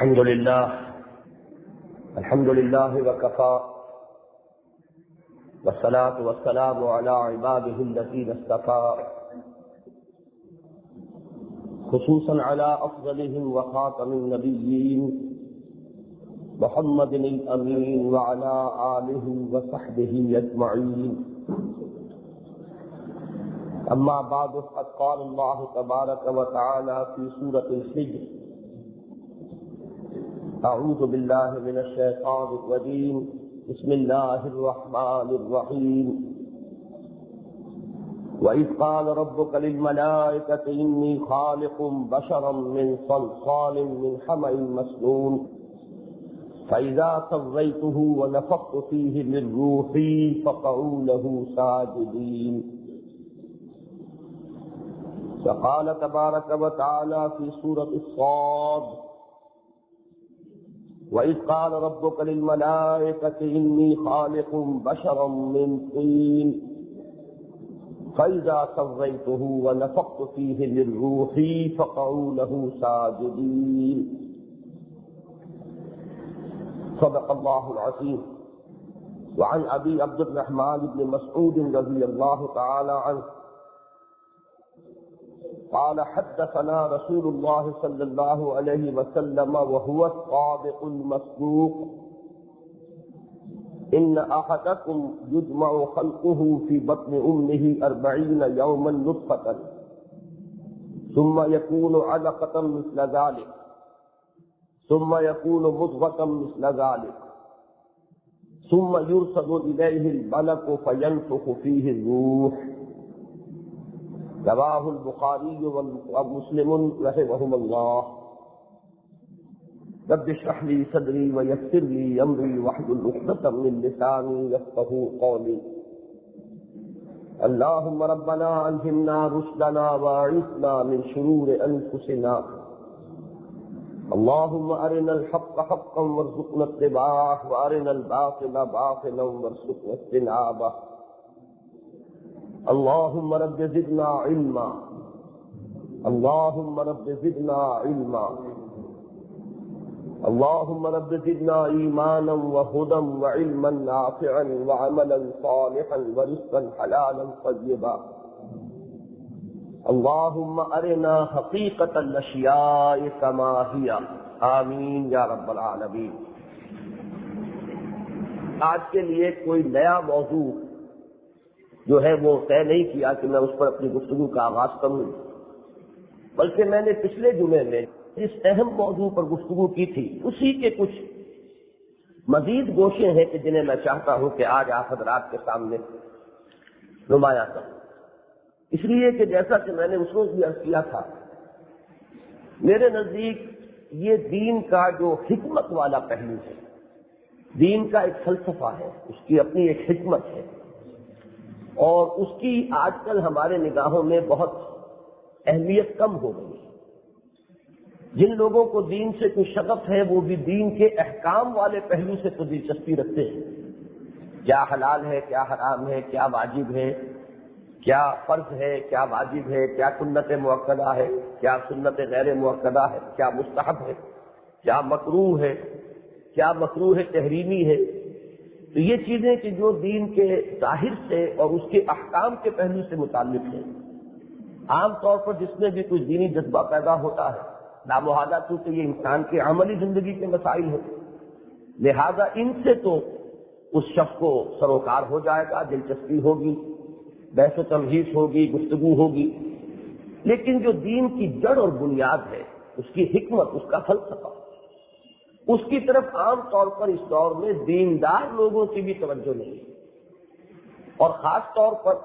الحمد لله وكفى والصلاة والسلام على عباده الذين اصطفى خصوصا على أفضلهم وخاتم النبيين محمد الأمين وعلى آله وصحبه أجمعين. أما بعد فقد قال الله تبارك وتعالى في سورة الحجر: أعوذ بالله من الشيطان الرجيم بسم الله الرحمن الرحيم. وإذ قال ربك للملائكة إني خالق بشرا من صلصال من حمأ مسنون فإذا سويته ونفخت فيه من روحي فقعوا له ساجدين. وقال تبارك وتعالى في سورة الصاد: وَإِذْ قَالَ رَبُّكَ لِلْمَلَائِكَةِ إِنِّي خَالِقٌ بَشَرًا مِّن طِينٍ فَإِذَا سَوَّيْتُهُ وَنَفَخْتُ فِيهِ مِن رُّوحِي فَقَعُوا لَهُ سَاجِدِينَ. صدق الله العظيم. وعن أبي عبد الرحمن بن مسعود رضي الله تعالى عنه قال: حدثنا رسول الله صلى الله عليه وسلم وهو الصادق المصدوق: إن أحدكم يجمع خلقه في بطن أمه 40 يوما نطفة ثم يكون علقة مثل ذلك ثم يكون مضغة مثل ذلك ثم يرسل إليه الملك فينفخ فيه الروح. رواه البخاری ومسلم رحمهم اللہ. رب اشرح لي صدری ويسر لي امری واحلل عقدۃ من لسانی يفقهوا قولی. اللهم ربنا الهمنا رشدنا واعصمنا من شرور انفسنا. اللهم ارنا الحق حقا وارزقنا اتباعه وارنا الباطل باطلا وارزقنا اجتنابه. اللهم رب زدنا علما. اللهم رب زدنا علما. اللهم رب زدنا ایمانا وہدا وعلما نافعا وعملا صالحا ورزقا حلالا طیبا. اللهم ارنا حقیقت الاشیاء کما ہی. آمین یا رب العالمین. آج کے لیے کوئی نیا موضوع جو ہے وہ طے نہیں کیا کہ میں اس پر اپنی گفتگو کا آغاز کروں، بلکہ میں نے پچھلے جمعے میں اس اہم موضوع پر گفتگو کی تھی. اسی کے کچھ مزید گوشے ہیں کہ جنہیں میں چاہتا ہوں کہ آج آپ حضرات کے سامنے نمایاں کروں. اس لیے کہ جیسا کہ میں نے اس روز بھی عرض کیا تھا، میرے نزدیک یہ دین کا جو حکمت والا پہلو ہے، دین کا ایک فلسفہ ہے، اس کی اپنی ایک حکمت ہے، اور اس کی آج کل ہمارے نگاہوں میں بہت اہمیت کم ہو گئی ہے. جن لوگوں کو دین سے کوئی شغف ہے وہ بھی دین کے احکام والے پہلو سے تو دلچسپی رکھتے ہیں. کیا حلال ہے، کیا حرام ہے، کیا واجب ہے، کیا فرض ہے، کیا واجب ہے، کیا سنت مؤکدہ ہے، کیا سنت غیر مؤکدہ ہے، کیا مستحب ہے، کیا مکروہ ہے، کیا مکروہ تحریمی ہے. تو یہ چیزیں کہ جو دین کے ظاہر سے اور اس کے احکام کے پہلو سے متعلق ہیں، عام طور پر جس میں بھی کچھ دینی جذبہ پیدا ہوتا ہے لامحالہ کیونکہ یہ انسان کی عملی زندگی کے مسائل ہیں، لہذا ان سے تو اس شخص کو سروکار ہو جائے گا، دلچسپی ہوگی، بحث و تمہیز ہوگی، گفتگو ہوگی. لیکن جو دین کی جڑ اور بنیاد ہے، اس کی حکمت، اس کا فلسفہ، اس کی طرف عام طور پر اس دور میں دیندار لوگوں کی بھی توجہ نہیں ہے. اور خاص طور پر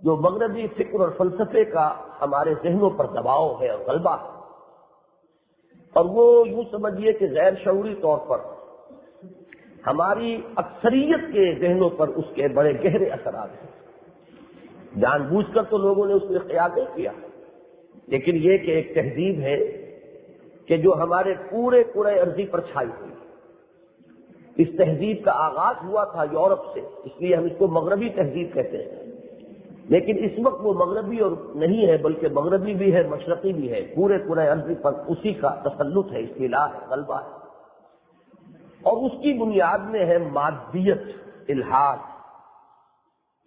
جو مغربی فکر اور فلسفے کا ہمارے ذہنوں پر دباؤ ہے اور غلبہ ہے، اور وہ یوں سمجھیے کہ غیر شعوری طور پر ہماری اکثریت کے ذہنوں پر اس کے بڑے گہرے اثرات ہیں. جان بوجھ کر تو لوگوں نے اس میں اختیار نہیں کیا، لیکن یہ کہ ایک تہذیب ہے کہ جو ہمارے پورے ارضی پر چھائی ہوئی. اس تہذیب کا آغاز ہوا تھا یورپ سے، اس لیے ہم اس کو مغربی تہذیب کہتے ہیں. لیکن اس وقت وہ مغربی اور نہیں ہے بلکہ مغربی بھی ہے مشرقی بھی ہے، پورے عرض پر اسی کا تسلط ہے، استیلاء ہے، غلبہ ہے، اور اس کی بنیاد میں ہے مادیت، الحاد۔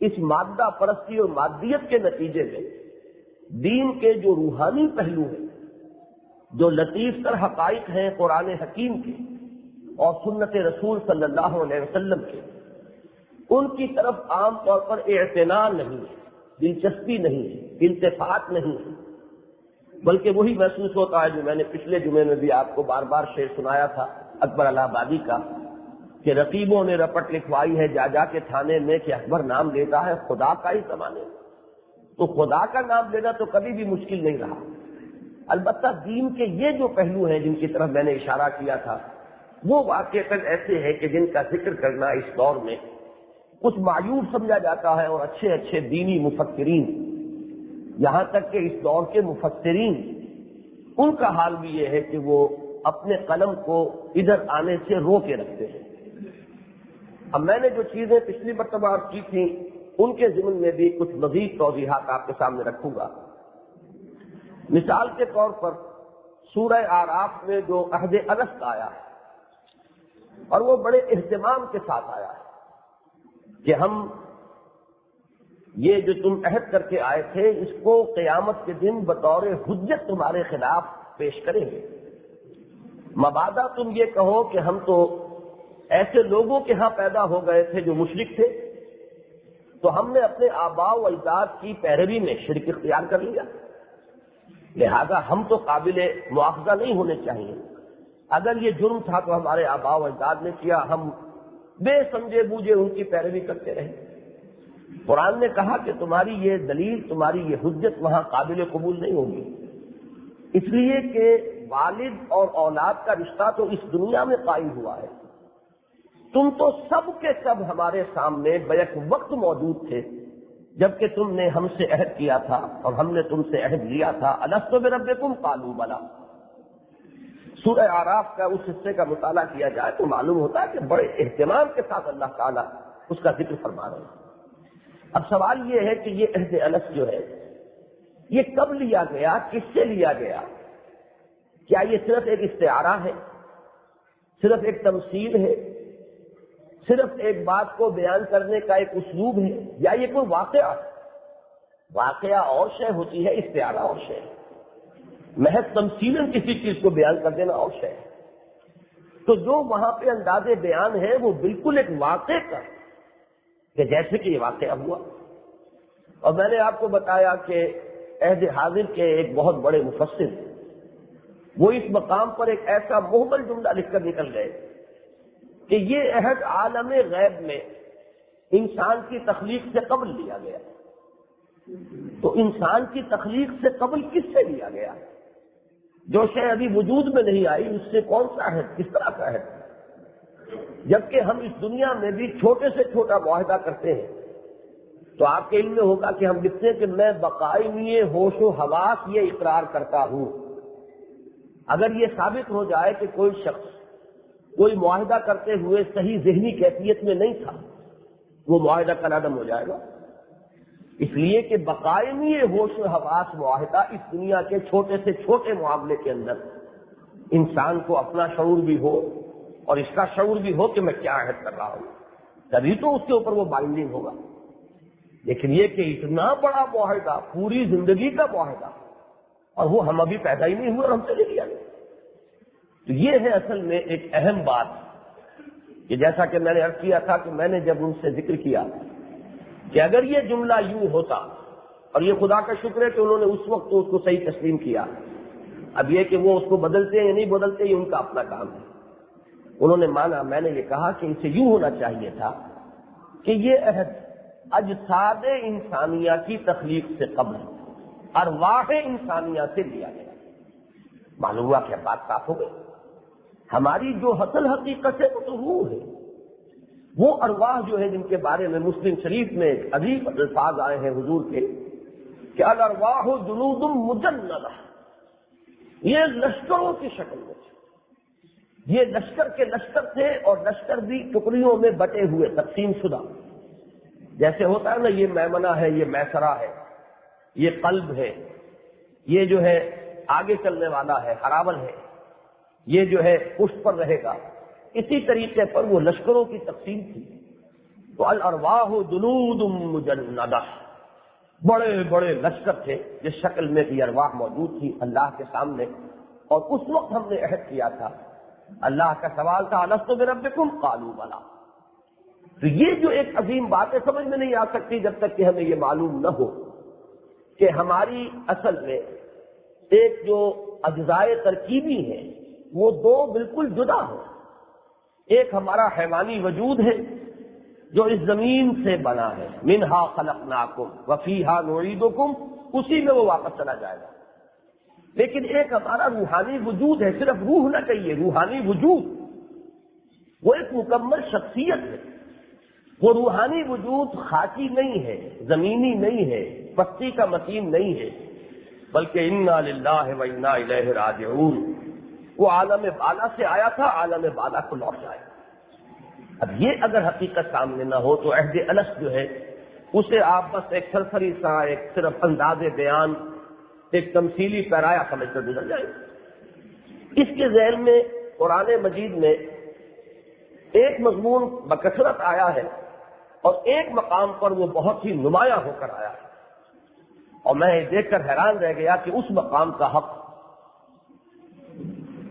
اس مادہ پرستی اور مادیت کے نتیجے میں دین کے جو روحانی پہلو ہیں، جو لطیف تر حقائق ہیں قرآن حکیم کے اور سنت رسول صلی اللہ علیہ وسلم کے، ان کی طرف عام طور پر اعتنا نہیں ہے، دلچسپی نہیں ہے، التفات نہیں ہے، بلکہ وہی محسوس ہوتا ہے جو میں نے پچھلے جمعے میں بھی آپ کو بار بار شعر سنایا تھا اکبر الہ آبادی کا، کہ رقیبوں نے رپٹ لکھوائی ہے جا جا کے تھانے میں کہ اکبر نام لیتا ہے خدا کا ہی زمانے میں۔ تو خدا کا نام لینا تو کبھی بھی مشکل نہیں رہا۔ البتہ دین کے یہ جو پہلو ہیں جن کی طرف میں نے اشارہ کیا تھا، وہ واقعتاً ایسے ہیں کہ جن کا ذکر کرنا اس دور میں کچھ معیوب سمجھا جاتا ہے، اور اچھے اچھے دینی مفکرین، یہاں تک کہ اس دور کے مفسرین، ان کا حال بھی یہ ہے کہ وہ اپنے قلم کو ادھر آنے سے رو کے رکھتے ہیں۔ اب میں نے جو چیزیں پچھلی مرتبہ کی تھیں ان کے ضمن میں بھی کچھ مزید توضیحات آپ کے سامنے رکھوں گا۔ مثال کے طور پر سورہ اعراف میں جو عہد الست آیا ہے، اور وہ بڑے اہتمام کے ساتھ آیا ہے کہ ہم یہ جو تم عہد کر کے آئے تھے اس کو قیامت کے دن بطور حجت تمہارے خلاف پیش کریں گے، مبادا تم یہ کہو کہ ہم تو ایسے لوگوں کے ہاں پیدا ہو گئے تھے جو مشرک تھے، تو ہم نے اپنے آباء و اجداد کی پیروی میں شرک اختیار کر لیا، لہذا ہم تو قابل مواخذہ نہیں ہونے چاہیے۔ اگر یہ جرم تھا تو ہمارے آباء و اجداد نے کیا، ہم بے سمجھے بوجھے ان کی پیروی کرتے رہے۔ قرآن نے کہا کہ تمہاری یہ دلیل، تمہاری یہ حجت وہاں قابل قبول نہیں ہوگی، اس لیے کہ والد اور اولاد کا رشتہ تو اس دنیا میں قائم ہوا ہے، تم تو سب کے سب ہمارے سامنے بیک وقت موجود تھے جبکہ تم نے ہم سے عہد کیا تھا اور ہم نے تم سے عہد لیا تھا، الست بربکم قالوا بلی۔ سورہ اعراف کا اس حصے کا مطالعہ کیا جائے تو معلوم ہوتا ہے کہ بڑے اہتمام کے ساتھ اللہ تعالیٰ اس کا ذکر فرما رہے ہیں۔ اب سوال یہ ہے کہ یہ عہد الست جو ہے یہ کب لیا گیا، کس سے لیا گیا؟ کیا یہ صرف ایک استعارہ ہے، صرف ایک تمثیل ہے، صرف ایک بات کو بیان کرنے کا ایک اسلوب ہے، یا یہ کوئی واقعہ؟ واقعہ اور شے ہوتی ہے، استعارہ اور شے، محض تمثیلاً کسی چیز کو بیان کر دینا اور شے۔ تو جو وہاں پہ انداز بیان ہے وہ بالکل ایک واقعے کا، کہ جیسے کہ یہ واقعہ ہوا۔ اور میں نے آپ کو بتایا کہ عہد حاضر کے ایک بہت بڑے مفسر وہ اس مقام پر ایک ایسا محمل جملہ لکھ کر نکل گئے کہ یہ عہد عالم غیب میں انسان کی تخلیق سے قبل لیا گیا۔ تو انسان کی تخلیق سے قبل کس سے لیا گیا؟ جو شے ابھی وجود میں نہیں آئی اس سے کون سا عہد، کس طرح کا عہد؟ جبکہ ہم اس دنیا میں بھی چھوٹے سے چھوٹا معاہدہ کرتے ہیں تو آپ کے علم میں ہوگا کہ ہم لکھتے ہیں کہ میں بقائمی ہوش و حواس یہ اقرار کرتا ہوں۔ اگر یہ ثابت ہو جائے کہ کوئی شخص کوئی معاہدہ کرتے ہوئے صحیح ذہنی کیفیت میں نہیں تھا، وہ معاہدہ کالعدم ہو جائے گا، اس لیے کہ بقائمی ہوش و حواس معاہدہ اس دنیا کے چھوٹے سے چھوٹے معاملے کے اندر انسان کو اپنا شعور بھی ہو اور اس کا شعور بھی ہو کہ میں کیا عہد کر رہا ہوں، تبھی تو اس کے اوپر وہ بائنڈنگ ہوگا۔ لیکن یہ کہ اتنا بڑا معاہدہ، پوری زندگی کا معاہدہ، اور وہ ہم ابھی پیدا ہی نہیں ہوئے اور ہم سے لے لیا گیا۔ تو یہ ہے اصل میں ایک اہم بات کہ جیسا کہ میں نے عرض کیا تھا کہ میں نے جب ان سے ذکر کیا کہ اگر یہ جملہ یوں ہوتا، اور یہ خدا کا شکر ہے کہ انہوں نے اس وقت تو اس کو صحیح تسلیم کیا، اب یہ کہ وہ اس کو بدلتے ہیں یا نہیں بدلتے یہ ان کا اپنا کام ہے، انہوں نے مانا۔ میں نے یہ کہا کہ اسے یوں ہونا چاہیے تھا کہ یہ عہد اجساد انسانیہ کی تخلیق سے قبل ارواح انسانیہ سے لیا گیا۔ معلوم ہوا کہ بات صاف ہو گئی، ہماری جو اصل حقیقت ہے وہ تو روح ہے، وہ ارواح جو ہے جن کے بارے میں مسلم شریف میں عجیب الفاظ آئے ہیں حضور کے کہ الارواح جنود مجندہ، یہ لشکروں کی شکل میں تھے، یہ لشکر کے لشکر تھے اور لشکر بھی ٹکڑیوں میں بٹے ہوئے تقسیم شدہ، جیسے ہوتا ہے نا، یہ میمنہ ہے، یہ میسرہ ہے، یہ قلب ہے، یہ جو ہے آگے چلنے والا ہے، ہراول ہے، یہ جو ہے پشت پر رہے گا، اسی طریقے پر وہ لشکروں کی تقسیم تھی. تو الارواح جنود مجندہ، بڑے بڑے لشکر تھے جس شکل میں بھی ارواح موجود تھی اللہ کے سامنے. اور اس وقت ہم نے عہد کیا تھا، اللہ کا سوال تھا الست بربکم قالوا بلی. تو یہ جو ایک عظیم بات ہے سمجھ میں نہیں آ سکتی جب تک کہ ہمیں یہ معلوم نہ ہو کہ ہماری اصل میں ایک جو اجزائے ترکیبی ہیں وہ دو بالکل جدا ہیں. ایک ہمارا حیوانی وجود ہے جو اس زمین سے بنا ہے، منہا خلقناکم وفیہا نعیدکم، اسی میں وہ واپس چلا جائے گا. لیکن ایک ہمارا روحانی وجود ہے، صرف روح نہ کہیے، روحانی وجود، وہ ایک مکمل شخصیت ہے. وہ روحانی وجود خاکی نہیں ہے، زمینی نہیں ہے، پستی کا متین نہیں ہے، بلکہ انا للہ و انا الیہ راجعون. وہ عالم بالا سے آیا تھا، عالم بالا کو لوٹ جائے گا. اب یہ اگر حقیقت سامنے نہ ہو تو عہد الست جو ہے اسے آپ بس ایک سرسری سا، ایک صرف انداز بیان، ایک تمثیلی پیرایا سمجھ کر گزر جائے. اس کے ذیل میں قرآن مجید میں ایک مضمون بکثرت آیا ہے اور ایک مقام پر وہ بہت ہی نمایاں ہو کر آیا ہے، اور میں دیکھ کر حیران رہ گیا کہ اس مقام کا حق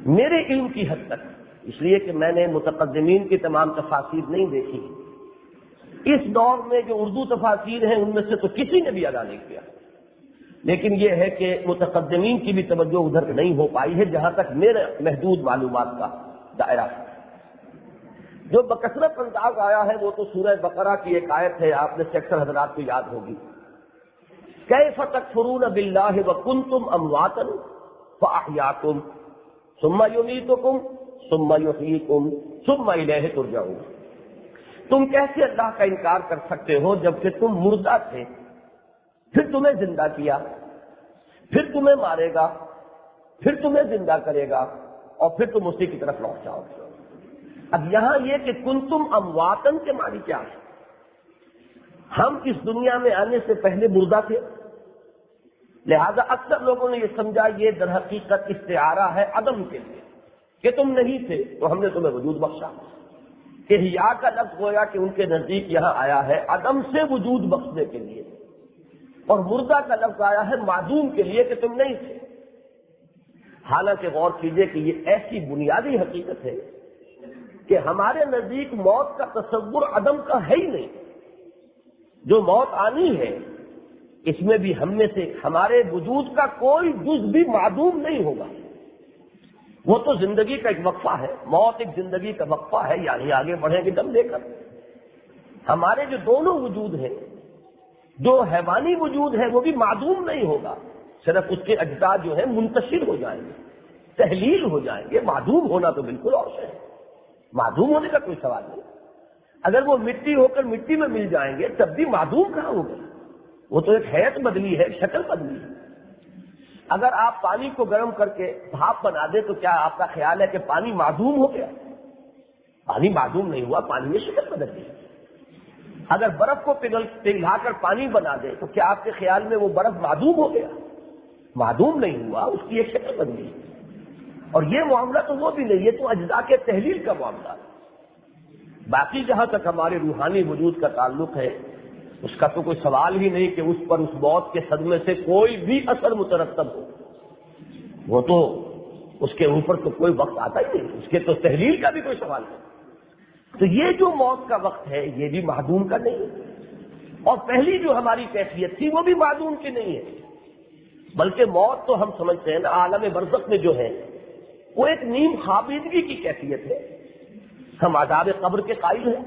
میرے علم کی حد تک، اس لیے کہ میں نے متقدمین کی تمام تفاسیر نہیں دیکھی، اس دور میں جو اردو تفاسیر ہیں ان میں سے تو کسی نے بھی ادا نہیں کیا، لیکن یہ ہے کہ متقدمین کی بھی توجہ ادھر نہیں ہو پائی ہے جہاں تک میرے محدود معلومات کا دائرہ ہے. جو بکثرت انداز آیا ہے وہ تو سورہ بقرہ کی ایک آیت ہے، آپ نے سے اکثر حضرات کو یاد ہوگی، کیف تکفرون باللہ وکنتم امواتا فاحیاکم ثم یمیتکم ثم یحییکم ثم الیہ ترجعون. تم کیسے اللہ کا انکار کر سکتے ہو جبکہ تم مردہ تھے، پھر تمہیں زندہ کیا، پھر تمہیں مارے گا، پھر تمہیں زندہ کرے گا، اور پھر تم اسی کی طرف لوٹ جاؤ گے. اب یہاں یہ کہ کنتم امواتن کے معنی کیا ہے؟ ہم اس دنیا میں آنے سے پہلے مردہ تھے، لہذا اکثر لوگوں نے یہ سمجھا یہ در حقیقت استعارہ ہے عدم کے لیے کہ تم نہیں تھے تو ہم نے تمہیں وجود بخشا. احیاء کا لفظ گویا کہ ان کے نزدیک یہاں آیا ہے عدم سے وجود بخشنے کے لیے، اور مردہ کا لفظ آیا ہے معدوم کے لیے کہ تم نہیں تھے. حالانکہ غور کیجئے کہ یہ ایسی بنیادی حقیقت ہے کہ ہمارے نزدیک موت کا تصور عدم کا ہے ہی نہیں. جو موت آنی ہے اس میں بھی ہم میں سے ہمارے وجود کا کوئی جز بھی معدوم نہیں ہوگا. وہ تو زندگی کا ایک وقفہ ہے، موت ایک زندگی کا وقفہ ہے، یعنی آگے بڑھیں گے دم لے کر. ہمارے جو دونوں وجود ہیں، جو حیوانی وجود ہے وہ بھی معدوم نہیں ہوگا، صرف اس کے اجزاء جو ہیں منتشر ہو جائیں گے، تحلیل ہو جائیں گے. معدوم ہونا تو بالکل اور ہے، معدوم ہونے کا کوئی سوال نہیں. اگر وہ مٹی ہو کر مٹی میں مل جائیں گے تب بھی معدوم کہاں ہو گئے؟ وہ تو ایک حیت بدلی ہے، شکل بدلی ہے. اگر آپ پانی کو گرم کر کے بھاپ بنا دیں تو کیا آپ کا خیال ہے کہ پانی معدوم ہو گیا؟ پانی معدوم نہیں ہوا، پانی میں شکل بدل گئی. اگر برف کو پگھلا کر پانی بنا دے تو کیا آپ کے خیال میں وہ برف معدوم ہو گیا؟ معدوم نہیں ہوا، اس کی ایک شکل بن گئی. اور یہ معاملہ تو وہ بھی نہیں، یہ تو اجزاء کے تحلیل کا معاملہ ہے. باقی جہاں تک ہمارے روحانی وجود کا تعلق ہے اس کا تو کوئی سوال ہی نہیں کہ اس پر اس موت کے صدمے سے کوئی بھی اثر مترتب ہو. وہ تو اس کے اوپر تو کوئی وقت آتا ہی نہیں، اس کے تو تحلیل کا بھی کوئی سوال نہیں. تو یہ جو موت کا وقت ہے یہ بھی معدوم کا نہیں ہے، اور پہلی جو ہماری کیفیت تھی وہ بھی معدوم کی نہیں ہے. بلکہ موت تو ہم سمجھتے ہیں نا عالم برزخ میں جو ہے وہ ایک نیم خوابیدگی کی کیفیت ہے. ہم عذاب قبر کے قائل ہیں،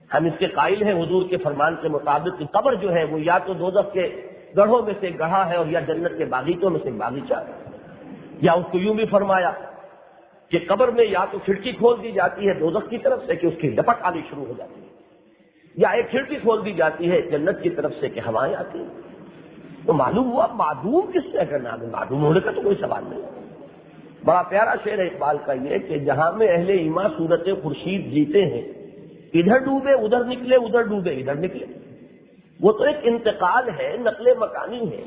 ہم اس کے قائل ہیں حضور کے فرمان کے مطابق کہ قبر جو ہے وہ یا تو دوزخ کے گڑھوں میں سے گڑھا ہے اور یا جنت کے باغیچوں میں سے باغیچہ ہے. یا اس کو یوں بھی فرمایا کہ قبر میں یا تو کھڑکی کھول دی جاتی ہے دوزخ کی طرف سے کہ اس کی لپٹ آنی شروع ہو جاتی ہے، یا ایک کھڑکی کھول دی جاتی ہے جنت کی طرف سے کہ ہوائیں آتی ہیں. تو معلوم ہوا معدوم کس سے کرنا ہے؟ معدوم ہونے کا تو کوئی سوال نہیں. بڑا پیارا شعر ہے اقبال کا یہ کہ جہاں میں اہل ایمان صورت خورشید جیتے ہیں، ادھر ڈوبے ادھر نکلے، ادھر ڈوبے ادھر نکلے. وہ تو ایک انتقال ہے، نقل مکانی ہے،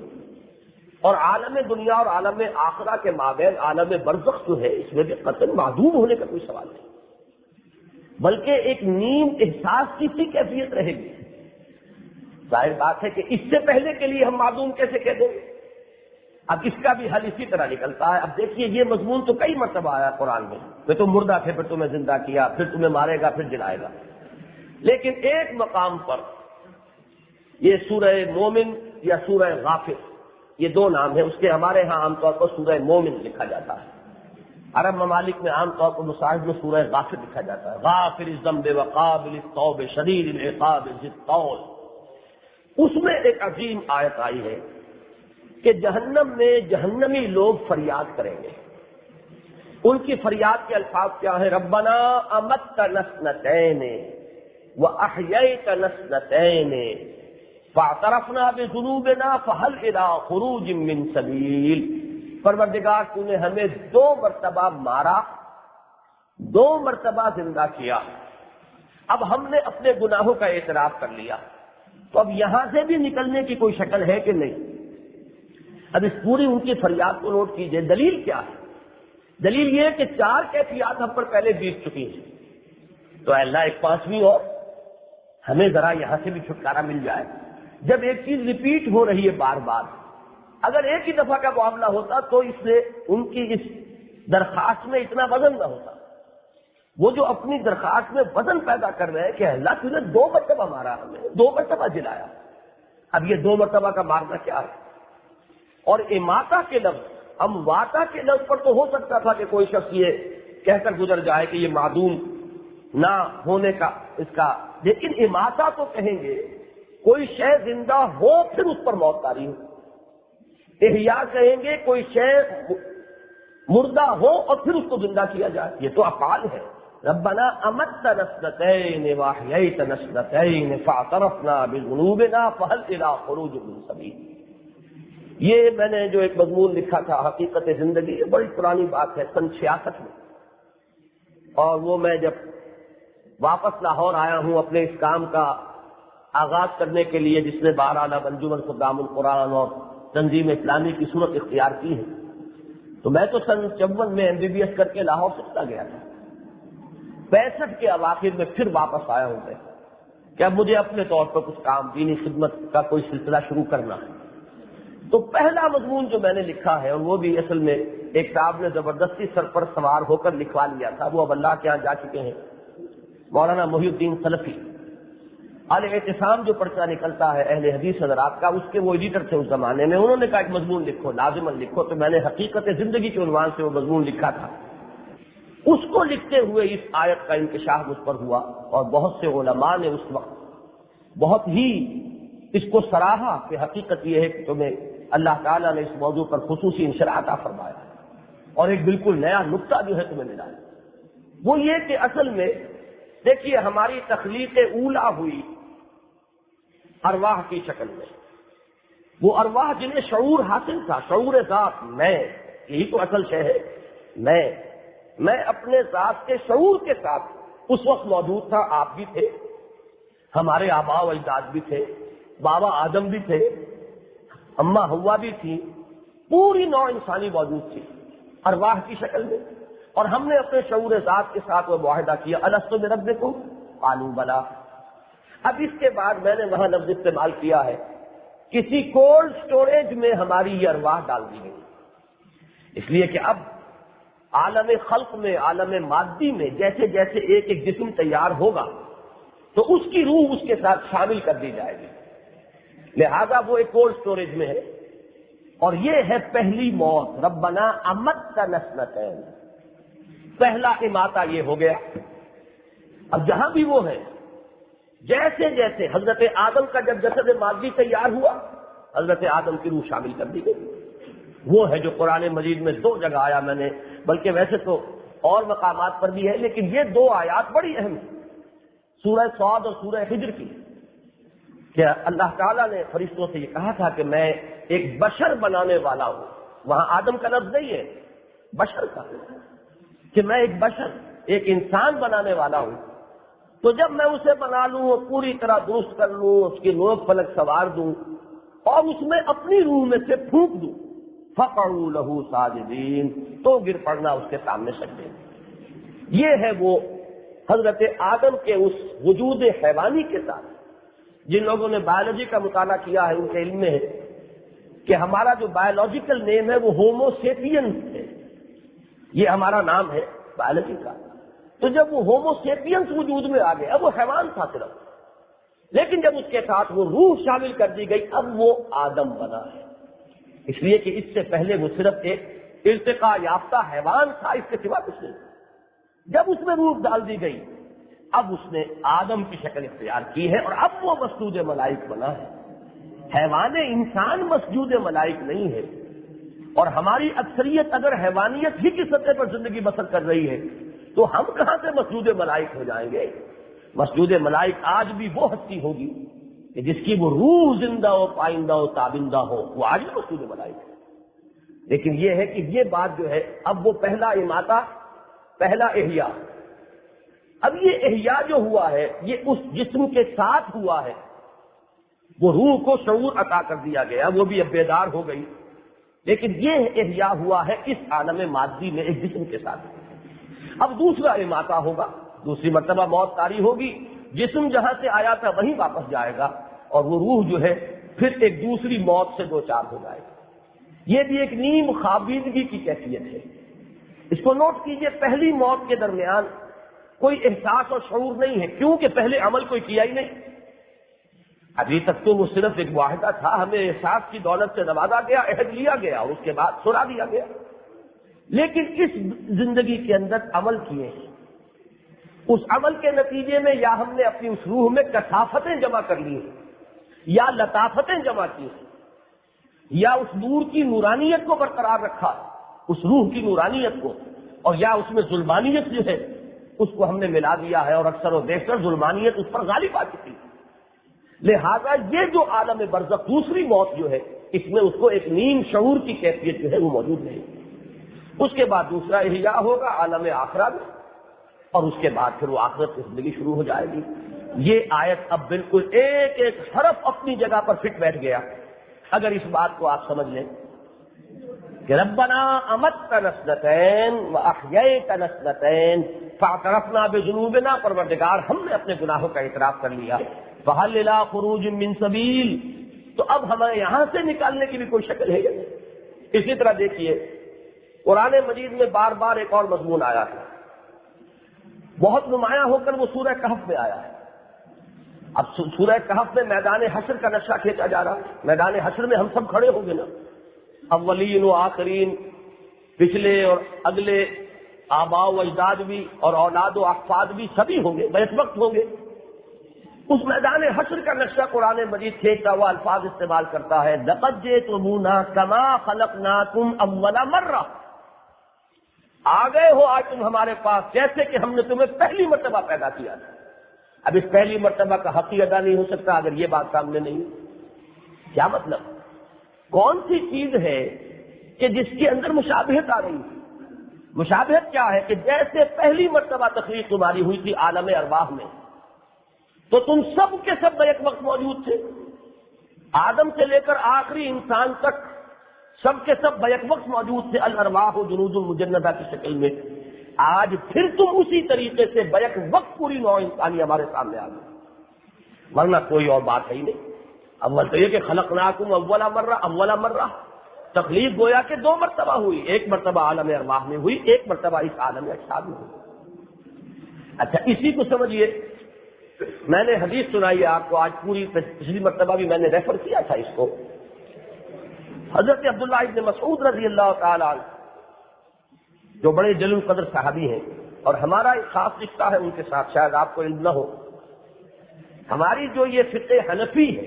اور عالم دنیا اور عالم آخرہ کے مابین عالم برزخ جو ہے اس میں بھی قطعاً معدوم ہونے کا کوئی سوال نہیں، بلکہ ایک نیم احساس کی سی کیفیت رہے گی۔ ظاہر بات ہے کہ اس سے پہلے کے لیے ہم معدوم کیسے کہہ دیں گے؟ اب اس کا بھی حل اسی طرح نکلتا ہے۔ اب دیکھیے یہ مضمون تو کئی مرتبہ آیا قرآن میں تم مردہ تھے، پھر تمہیں زندہ کیا، پھر تمہیں مارے گا، پھر جلائے گا، لیکن ایک مقام پر یہ سورہ مومن یا سورہ غافر، یہ دو نام ہیں اس کے، ہمارے ہاں عام طور پر سورہ مومن لکھا جاتا ہے، عرب ممالک میں عام طور پر مصاحف میں سورہ غافر لکھا جاتا ہے، غافر الذنب وقابل التوب شدید العقاب ذی الطول۔ اس میں ایک عظیم آیت آئی ہے کہ جہنم میں جہنمی لوگ فریاد کریں گے، ان کی فریاد کے الفاظ کیا ہیں؟ ربنا امتنا اثنتین واحییتنا اثنتین فاعترفنا بذنوبنا فهل الى خروج من سبیل۔ پروردگار تو نے ہمیں 2 مرتبہ مارا، 2 مرتبہ زندہ کیا، اب ہم نے اپنے گناہوں کا اعتراف کر لیا، تو اب یہاں سے بھی نکلنے کی کوئی شکل ہے کہ نہیں؟ اب اس پوری ان کی فریاد کو نوٹ کیجئے۔ دلیل کیا ہے؟ دلیل یہ ہے کہ 4 کیفیات ہم پر پہلے بیت چکی ہیں، تو اے اللہ ایک 5ویں اور ہمیں ذرا یہاں سے بھی چھٹکارا مل جائے۔ جب ایک چیز ریپیٹ ہو رہی ہے بار بار، اگر ایک ہی دفعہ کا معاملہ ہوتا تو اس سے ان کی اس درخواست میں اتنا وزن نہ ہوتا۔ وہ جو اپنی درخواست میں وزن پیدا کر رہے ہیں کہ اللہ تجھے 2 مرتبہ مارا، ہمیں 2 مرتبہ جلایا، اب یہ 2 مرتبہ کا مارنا کیا ہے؟ اور اماتا کے لفظ، امواتا کے لفظ پر تو ہو سکتا تھا کہ کوئی شخص یہ کہہ کر گزر جائے کہ یہ معدوم نہ ہونے کا اس کا، لیکن اماتا تو کہیں گے کوئی شے زندہ ہو پھر اس پر موت طاری ہو، احیا کہیں گے کوئی شے مردہ ہو اور پھر اس کو زندہ کیا جائے، یہ تو افعال ہے۔ ربنا امتنا اثنتین واحییتنا اثنتین فاعترفنا بذنوبنا فهل الى خروج من سبیل۔ یہ میں نے جو ایک مضمون لکھا تھا حقیقت زندگی، یہ بڑی پرانی بات ہے، سن 66 میں، اور وہ میں جب واپس لاہور آیا ہوں اپنے اس کام کا آغاز کرنے کے لیے جس نے بہرحال انجمن خدام القرآن اور تنظیم اسلامی کی صورت اختیار کی ہے، تو میں تو سن 54 میں MBBS کر کے لاہور سے چلا گیا تھا، 65 کے اواخر میں پھر واپس آیا ہوں میں کہ اب مجھے اپنے طور پر کچھ کام دینی خدمت کا کوئی سلسلہ شروع کرنا ہے۔ تو پہلا مضمون جو میں نے لکھا ہے، اور وہ بھی اصل میں ایک صاحب نے زبردستی سر پر سوار ہو کر لکھوا لیا تھا، وہ اب اللہ کے ہاں جا چکے ہیں، مولانا محی الدین سلفی، الاعتصام جو پرچہ نکلتا ہے اہل حدیث حضرات کا، اس کے وہ ایڈیٹر تھے اس زمانے میں، انہوں نے کہا ایک مضمون لکھو، لازماً لکھو، تو میں نے حقیقت زندگی کے عنوان سے وہ مضمون لکھا تھا۔ اس کو لکھتے ہوئے اس آیت کا انکشاف مجھ پر ہوا، اور بہت سے علماء نے اس وقت بہت ہی اس کو سراہا کہ حقیقت یہ ہے کہ تمہیں اللہ تعالیٰ نے اس موضوع پر خصوصی انشراح عطا فرمایا اور ایک بالکل نیا نقطہ جو ہے تمہیں ملا۔ وہ یہ کہ اصل میں دیکھیے ہماری تخلیق اولا ہوئی ارواح کی شکل میں، وہ ارواح جنہیں شعور حاصل تھا، شعور ذات، میں، یہی تو اصل شے ہے، میں اپنے ذات کے شعور کے ساتھ اس وقت موجود تھا، آپ بھی تھے، ہمارے آباء و اجداد بھی تھے، بابا آدم بھی تھے، اماں حوا بھی تھی، پوری نوع انسانی موجود تھی ارواح کی شکل میں، اور ہم نے اپنے شعور ذات کے ساتھ وہ معاہدہ کیا، الستو بربکم قالوا بلی۔ اب اس کے بعد میں نے وہاں لفظ استعمال کیا ہے، کسی کولڈ سٹوریج میں ہماری یہ ارواح ڈال دی گئی، اس لیے کہ اب عالم خلق میں، عالم مادی میں جیسے جیسے ایک ایک جسم تیار ہوگا تو اس کی روح اس کے ساتھ شامل کر دی جائے گی، لہذا وہ ایک کولڈ سٹوریج میں ہے، اور یہ ہے پہلی موت، ربنا امتنا اثنتین، پہلا اماتہ یہ ہو گیا۔ اب جہاں بھی وہ ہے، جیسے جیسے حضرت آدم کا جب جسد مادی تیار ہوا، حضرت آدم کی روح شامل کر دی گئی، وہ ہے جو قرآن مجید میں 2 جگہ آیا، میں نے بلکہ ویسے تو اور مقامات پر بھی ہے، لیکن یہ 2 آیات بڑی اہم ہیں، سورہ صاد اور سورہ حجر کی، کہ اللہ تعالیٰ نے فرشتوں سے یہ کہا تھا کہ میں ایک بشر بنانے والا ہوں، وہاں آدم کا لفظ نہیں ہے، بشر کا، کہ میں ایک بشر، ایک انسان بنانے والا ہوں، تو جب میں اسے بنا لوں اور پوری طرح درست کر لوں، اس کی نوک پلک سوار دوں اور اس میں اپنی روح میں سے پھونک دوں، فقعوا لہ ساجدین، تو گر پڑنا اس کے سامنے سجدے میں۔ یہ ہے وہ حضرت آدم کے اس وجود حیوانی کے ساتھ۔ جن لوگوں نے بایولوجی کا مطالعہ کیا ہے ان کے علم میں ہے کہ ہمارا جو بایولوجیکل نیم ہے وہ ہومو سیپینس ہے، یہ ہمارا نام ہے بایولوجی کا۔ تو جب وہ ہومو سیپینس وجود میں آ گئے، اب وہ حیوان تھا صرف، لیکن جب اس کے ساتھ وہ روح شامل کر دی گئی اب وہ آدم بنا ہے، اس لیے کہ اس سے پہلے وہ صرف ایک ارتقاء یافتہ حیوان تھا، اس کے سوا کچھ نہیں۔ جب اس میں روح ڈال دی گئی اب اس نے آدم کی شکل اختیار کی ہے اور اب وہ مسجود ملائک بنا ہے۔ حیوان انسان مسجود ملائک نہیں ہے، اور ہماری اکثریت اگر حیوانیت ہی کی سطح پر زندگی بسر کر رہی ہے تو ہم کہاں سے مسجود ملائک ہو جائیں گے؟ مسجود ملائک آج بھی وہ ہستی ہوگی کہ جس کی وہ روح زندہ ہو، پائندہ ہو، تابندہ ہو، وہ آج بھی مسجود ملائک ہے۔ لیکن یہ ہے کہ یہ بات جو ہے اب وہ پہلا اماتہ، پہلا احیاء، اب یہ احیاء جو ہوا ہے یہ اس جسم کے ساتھ ہوا ہے، وہ روح کو شعور عطا کر دیا گیا، وہ بھی اب بیدار ہو گئی، لیکن یہ احیاء ہوا ہے اس عالم مادی میں ایک جسم کے ساتھ۔ اب دوسرا اماتہ ہوگا، دوسری مرتبہ موت طاری ہوگی، جسم جہاں سے آیا تھا وہیں واپس جائے گا اور وہ روح جو ہے پھر ایک دوسری موت سے دوچار ہو جائے گا۔ یہ بھی ایک نیم خوابیدگی کی کیفیت ہے۔ اس کو نوٹ کیجئے، پہلی موت کے درمیان کوئی احساس اور شعور نہیں ہے، کیونکہ پہلے عمل کوئی کیا ہی نہیں۔ ابھی تک تو وہ صرف ایک معاہدہ تھا، ہمیں احساس کی دولت سے نوازا گیا، عہد لیا گیا اور اس کے بعد چھڑا دیا گیا، لیکن اس زندگی کے اندر عمل کیے ہیں۔ اس عمل کے نتیجے میں یا ہم نے اپنی اس روح میں کثافتیں جمع کر لی ہیں، یا لطافتیں جمع کی ہیں، یا اس نور کی نورانیت کو برقرار رکھا، اس روح کی نورانیت کو، اور یا اس میں ظلمانیت جو ہے اس کو ہم نے ملا دیا ہے، اور اکثر و بیشتر ظلمانیت اس پر غالب آ چکی ہے۔ لہذا یہ جو عالم برزخ دوسری موت جو ہے اس میں اس کو ایک نیم شعور کی کیفیت جو ہے وہ موجود نہیں۔ اس کے بعد دوسرا احیاء ہوگا عالم آخرت میں، اور اس کے بعد پھر وہ آخرت کی زندگی شروع ہو جائے گی۔ یہ آیت اب بالکل ایک ایک حرف اپنی جگہ پر فٹ بیٹھ گیا اگر اس بات کو آپ سمجھ لیں کہ ربنا امتنا اثنتین واحییتنا اثنتین فاعترفنا بذنوبنا، پروردگار ہم نے اپنے گناہوں کا اعتراف کر لیا، فہل الی خروج من سبیل، تو اب ہمیں یہاں سے نکالنے کی بھی کوئی شکل ہے یا نہیں؟ اسی طرح دیکھیے قرآن مجید میں بار بار ایک اور مضمون آیا ہے، بہت نمایاں ہو کر وہ سورہ کہف میں آیا ہے۔ اب سورہ کہف میں میدان حشر کا نقشہ کھینچا جا رہا ہے، میدان حشر میں ہم سب کھڑے ہوں گے نا، اولین و آخرین، پچھلے اور اگلے، آباء و اجداد بھی اور اولاد و احفاد بھی، سبھی ہوں گے، بیک وقت ہوں گے۔ اس میدان حشر کا نقشہ قرآن مجید کھینچتا ہوا الفاظ استعمال کرتا ہے، لقد جئتمونا کما خلقناکم اول مرہ، آ گئے ہو آج تم ہمارے پاس جیسے کہ ہم نے تمہیں پہلی مرتبہ پیدا کیا تھا۔ اب اس پہلی مرتبہ کا حق ہی ادا نہیں ہو سکتا اگر یہ بات سامنے نہیں ہے۔ کیا مطلب؟ کون سی چیز ہے کہ جس کے اندر مشابہت آ رہی ہے؟ مشابہت کیا ہے کہ جیسے پہلی مرتبہ تخلیق تمہاری ہوئی تھی عالم ارواح میں، تو تم سب کے سب بیک وقت موجود تھے، آدم سے لے کر آخری انسان تک سب کے سب بیک وقت موجود تھے، الارواح جنود المجندہ کی شکل میں۔ آج پھر تم اسی طریقے سے بیک وقت پوری نوع انسانی ہمارے سامنے آ گئی، ورنہ کوئی اور بات ہے ہی نہیں۔ اول تو یہ کہ خلقناکم اول مرہ، تخلیق گویا کہ دو مرتبہ ہوئی، ایک مرتبہ عالم ارواح میں ہوئی، ایک مرتبہ اس عالم اجساد میں ہوئی۔ اچھا اسی کو سمجھیے، میں نے حدیث سنائی ہے آپ کو آج پوری، پچھلی مرتبہ بھی میں نے ریفر کیا تھا اس کو، حضرت عبداللہ ابن مسعود رضی اللہ تعالی عنہ جو بڑے جلیل القدر صحابی ہیں، اور ہمارا ایک خاص رشتہ ہے ان کے ساتھ، شاید آپ کو علم نہ ہو، ہماری جو یہ فقہ حنفی ہے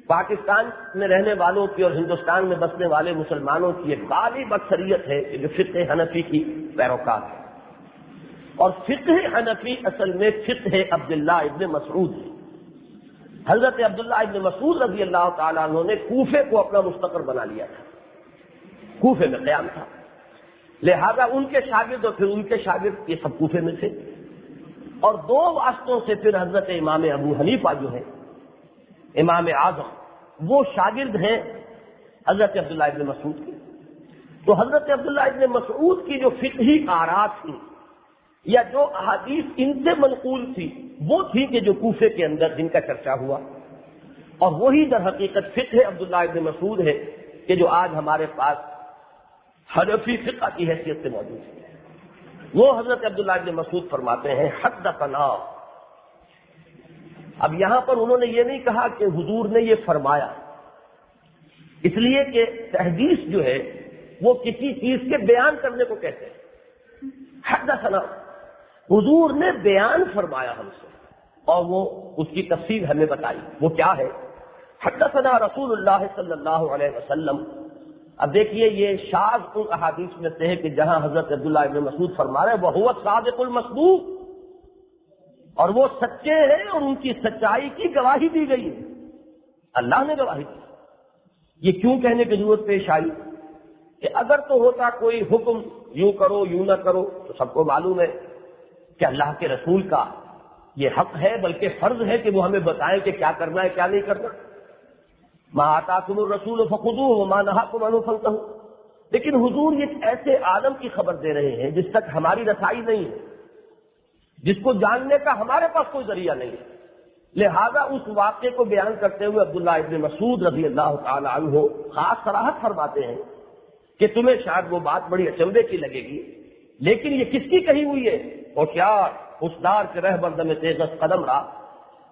پاکستان میں رہنے والوں کی اور ہندوستان میں بسنے والے مسلمانوں کی ایک غالب اکثریت ہے کہ جو فقہ حنفی کی پیروکار ہے، اور فقہ حنفی اصل میں فقہ عبداللہ ابن مسعود ہے۔ حضرت عبداللہ ابن مسعود رضی اللہ تعالیٰ عنہ نے کوفے کو اپنا مستقر بنا لیا تھا، کوفے میں قیام تھا، لہذا ان کے شاگرد اور پھر ان کے شاگرد یہ سب کوفے میں تھے، اور دو واسطوں سے پھر حضرت امام ابو حنیفہ جو ہے امام اعظم وہ شاگرد ہیں حضرت عبداللہ ابن مسعود کے. تو حضرت عبداللہ ابن مسعود کی جو فقہی آراء تھی یا جو احادیث ان سے منقول تھی وہ تھی کہ جو کوفے کے اندر جن کا چرچا ہوا، اور وہی در حقیقت فقہ عبداللہ ابن مسعود ہے کہ جو آج ہمارے پاس حنفی فقہ کی حیثیت سے موجود ہے. وہ حضرت عبداللہ ابن مسعود فرماتے ہیں حدثنا. اب یہاں پر انہوں نے یہ نہیں کہا کہ حضور نے یہ فرمایا، اس لیے کہ تحدیث جو ہے وہ کسی چیز کے بیان کرنے کو کہتے ہیں. حدثنا حضور نے بیان فرمایا ہم سے، اور وہ اس کی تفصیل ہمیں بتائی. وہ کیا ہے؟ حدثنا رسول اللہ صلی اللہ علیہ وسلم. اب دیکھیے یہ شاذ ان احادیث میں سے ہے کہ جہاں حضرت عبداللہ ابن مسعود فرما رہے ہیں وَهُوَ الصَّادِقُ الْمَصْدُوقُ، اور وہ سچے ہیں اور ان کی سچائی کی گواہی دی گئی ہے، اللہ نے گواہی دی. یہ کیوں کہنے کی ضرورت پیش آئی کہ اگر تو ہوتا کوئی حکم یوں کرو یوں نہ کرو تو سب کو معلوم ہے کہ اللہ کے رسول کا یہ حق ہے، بلکہ فرض ہے کہ وہ ہمیں بتائیں کہ کیا کرنا ہے کیا نہیں کرنا. ما آتاکم الرسول فخذوہ وما نہاکم عنہ فانتہوا. لیکن حضور یہ ایسے عالم کی خبر دے رہے ہیں جس تک ہماری رسائی نہیں ہے، جس کو جاننے کا ہمارے پاس کوئی ذریعہ نہیں ہے. لہذا اس واقعے کو بیان کرتے ہوئے عبداللہ ابن مسعود رضی اللہ تعالی عنہ خاص صراحت فرماتے ہیں کہ تمہیں شاید وہ بات بڑی اچنبھے کی لگے گی، لیکن یہ کس کی کہی ہوئی ہے؟ ہوشیار ہوشدار کے رہبر دم تیغ قدم را،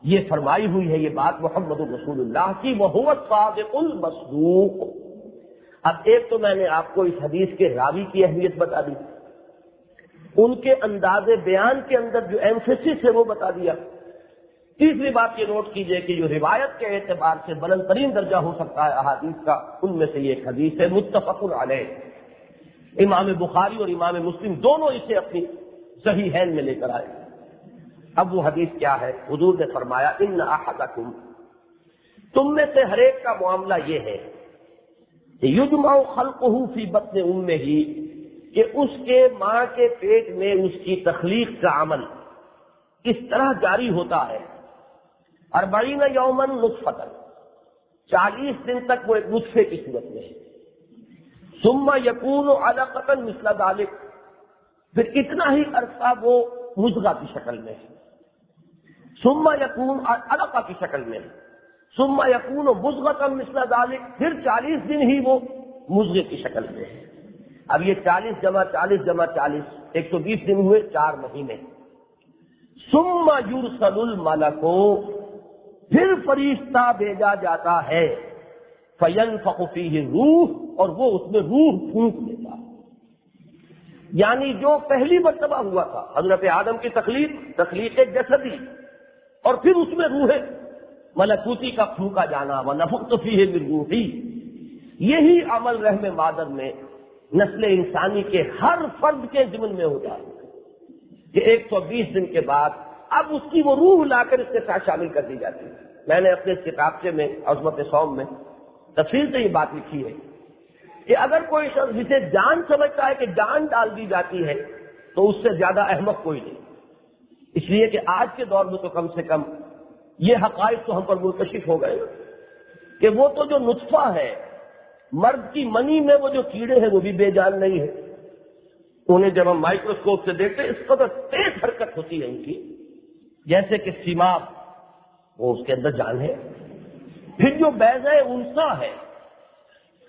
یہ فرمائی ہوئی ہے یہ بات محمد رسول اللہ کی وَهُوَ الصَّادِقُ الْمَصْدُوقُ. اب ایک تو میں نے آپ کو اس حدیث کے راوی کی اہمیت بتا دی، ان کے انداز بیان کے اندر جو ایمفیسس ہے وہ بتا دیا. تیسری بات یہ نوٹ کیجئے کہ جو روایت کے اعتبار سے بلند ترین درجہ ہو سکتا ہے احادیث کا، ان میں سے یہ ایک حدیث ہے متفق علیہ. امام بخاری اور امام مسلم دونوں اسے اپنی صحیحین میں لے کر آئے. اب وہ حدیث کیا ہے؟ حضور نے فرمایا ان احدکم، تم میں سے ہر ایک کا معاملہ یہ ہے کہ یجمع خلقہ فی بطن امہ، کہ اس کے ماں کے پیٹ میں اس کی تخلیق کا عمل اس طرح جاری ہوتا ہے 40 یوما نطفۃ، 40 دن تک وہ ایک نطفے کی صورت میں ہے. ثم یکون علقۃ مثل ذلک، پھر اتنا ہی عرصہ وہ مضغہ کی شکل میں ہے. ثم یکون علقہ کی شکل میں ہے. ثم یکون مضغۃ مثل ذلک، پھر 40 دن ہی وہ مضغے کی شکل میں ہے. اب یہ 40 جمع 40 جمع 40 120 دن ہوئے 4 مہینے. ثم یرسل الملک، پھر فرشتہ بھیجا جاتا ہے فینفخ فیہ روح، اور وہ اس میں روح پھونک دیتا ہے. یعنی جو پہلی مرتبہ ہوا تھا حضرت آدم کی تخلیق جسدی، اور پھر اس میں روح ملکوتی کا پھونکا جانا ونفخت فیہ من روحی، یہی عمل رحم مادر میں نسل انسانی کے ہر فرد کے ضمن میں ہو جائے کہ 120 دن کے بعد اب اس کی وہ روح لا کر اس کے ساتھ شامل کر دی جاتی ہے. میں نے اپنے اس کتابچے میں عظمت صوم میں تفصیل سے یہ بات لکھی ہے کہ اگر کوئی شخص جسے جان سمجھتا ہے کہ جان ڈال دی جاتی ہے تو اس سے زیادہ احمق کوئی نہیں. اس لیے کہ آج کے دور میں تو کم سے کم یہ حقائق تو ہم پر منکشف ہو گئے کہ وہ تو جو نطفہ ہے مرد کی منی میں وہ جو کیڑے ہیں وہ بھی بے جان نہیں ہے. انہیں جب ہم مائکروسکوپ سے دیکھتے اس قدر تیز حرکت ہوتی ہے ان کی جیسے کہ سیماب، وہ اس کے اندر جان ہے. پھر جو بیضہ انثی ہے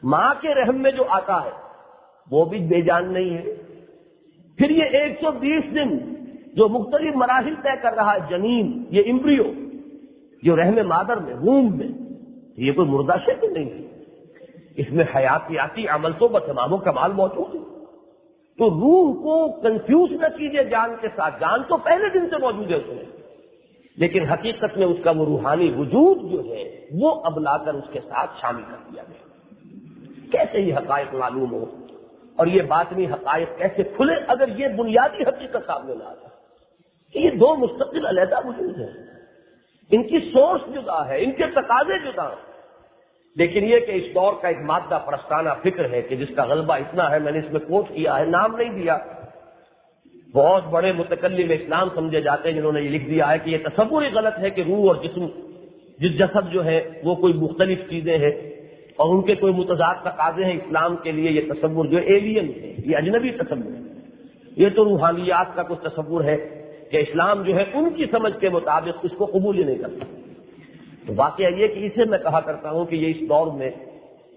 ماں کے رحم میں جو آتا ہے وہ بھی بے جان نہیں ہے. پھر یہ 120 دن جو مختلف مراحل طے کر رہا ہے جنین، یہ امبریو جو رحم مادر میں ووم میں، یہ کوئی مردہ شے تو نہیں ہے. اس میں حیاتیاتی عمل تو بتمام و کمال موجود ہے. تو روح کو کنفیوز نہ کیجیے جان کے ساتھ، جان تو پہلے دن سے موجود ہے اس میں، لیکن حقیقت میں اس کا وہ روحانی وجود جو ہے وہ اب لا کر اس کے ساتھ شامل کر دیا گیا. کیسے یہ حقائق معلوم ہو اور یہ باطنی حقائق کیسے کھلے اگر یہ بنیادی حقیقت سامنے نہ آتا کہ یہ دو مستقل علیحدہ وجود ہیں، ان کی سورس جدا ہے، ان کے تقاضے جدا ہیں. لیکن یہ کہ اس دور کا ایک مادہ پرستانہ فکر ہے کہ جس کا غلبہ اتنا ہے، میں نے اس میں کوٹ کیا ہے، نام نہیں دیا، بہت بڑے متکلم اسلام سمجھے جاتے ہیں جنہوں نے یہ لکھ دیا ہے کہ یہ تصور ہی غلط ہے کہ روح اور جسم جسد جو ہے وہ کوئی مختلف چیزیں ہیں اور ان کے کوئی متضاد تقاضے ہیں اسلام کے لیے. یہ تصور جو ایلین ہے، یہ اجنبی تصور ہے. یہ تو روحانیات کا کچھ تصور ہے کہ اسلام جو ہے ان کی سمجھ کے مطابق اس کو قبول ہی نہیں کرتا. تو واقعہ یہ کہ اسے میں کہا کرتا ہوں کہ یہ اس دور میں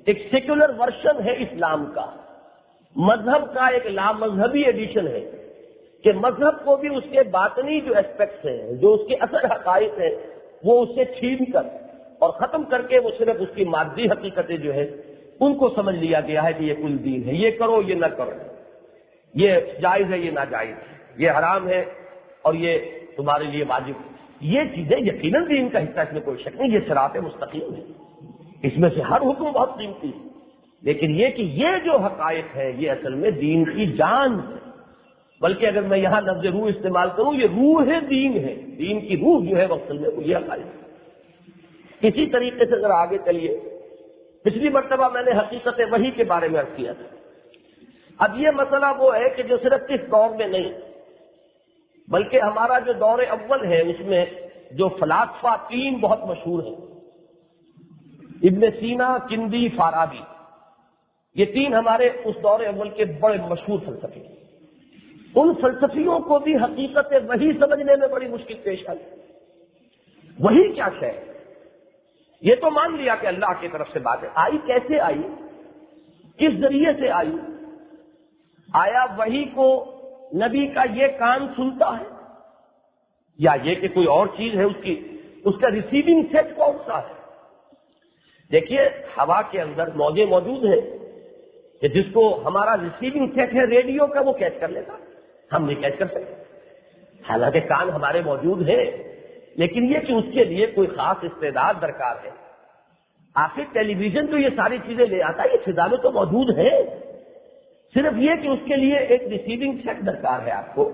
ایک سیکولر ورژن ہے اسلام کا، مذہب کا ایک لامذہبی ایڈیشن ہے کہ مذہب کو بھی اس کے باطنی جو اسپیکٹس ہیں، جو اس کے اصل حقائق ہیں، وہ اس سے چھین کر اور ختم کر کے وہ صرف اس کی مادی حقیقتیں جو ہے ان کو سمجھ لیا گیا ہے کہ یہ کل دین ہے، یہ کرو یہ نہ کرو، یہ جائز ہے یہ ناجائز ہے، یہ حرام ہے اور یہ تمہارے لیے واجب ہے. یہ چیزیں یقیناً دین کا حصہ، اس میں کوئی شک نہیں، یہ صراط مستقیم ہے. اس میں سے ہر حکم بہت قیمتی ہے، لیکن یہ کہ یہ جو حقائق ہے یہ اصل میں دین کی جان ہے. بلکہ اگر میں یہاں لفظ روح استعمال کروں، یہ روح دین ہے، دین کی روح جو ہے وہ اصل میں یہ حقائق ہے. اسی طریقے سے ذرا آگے چلیے. پچھلی مرتبہ میں نے حقیقت وحی کے بارے میں عرض کیا تھا. اب یہ مسئلہ وہ ہے کہ جو صرف اس دور میں نہیں بلکہ ہمارا جو دور اول ہے اس میں جو فلاسفہ تین بہت مشہور ہیں، ابن سینا، کندی، فارابی، یہ تین ہمارے اس دور اول کے بڑے مشہور فلسفی ہیں. ان فلسفیوں کو بھی حقیقت وحی سمجھنے میں بڑی مشکل پیش آئی. وحی کیا شے ہے؟ یہ تو مان لیا کہ اللہ کی طرف سے بات ہے، آئی کیسے آئی، کس ذریعے سے آئی؟ آیا وحی کو نبی کا یہ کان سنتا ہے یا یہ کہ کوئی اور چیز ہے اس کا ریسیونگ سیٹ کون سا ہے؟ دیکھیے ہوا کے اندر موجیں موجود ہیں کہ جس کو ہمارا ریسیونگ سیٹ ہے ریڈیو کا وہ کیچ کر لیتا، ہم نہیں کیچ کر سکتے. حالانکہ کان ہمارے موجود ہیں، لیکن یہ کہ اس کے لیے کوئی خاص استعداد درکار ہے. آخر ٹیلی ویژن تو یہ ساری چیزیں لے آتا ہے، یہ فضا میں تو موجود ہے، صرف یہ کہ اس کے لیے ایک ریسیونگ سیٹ درکار ہے آپ کو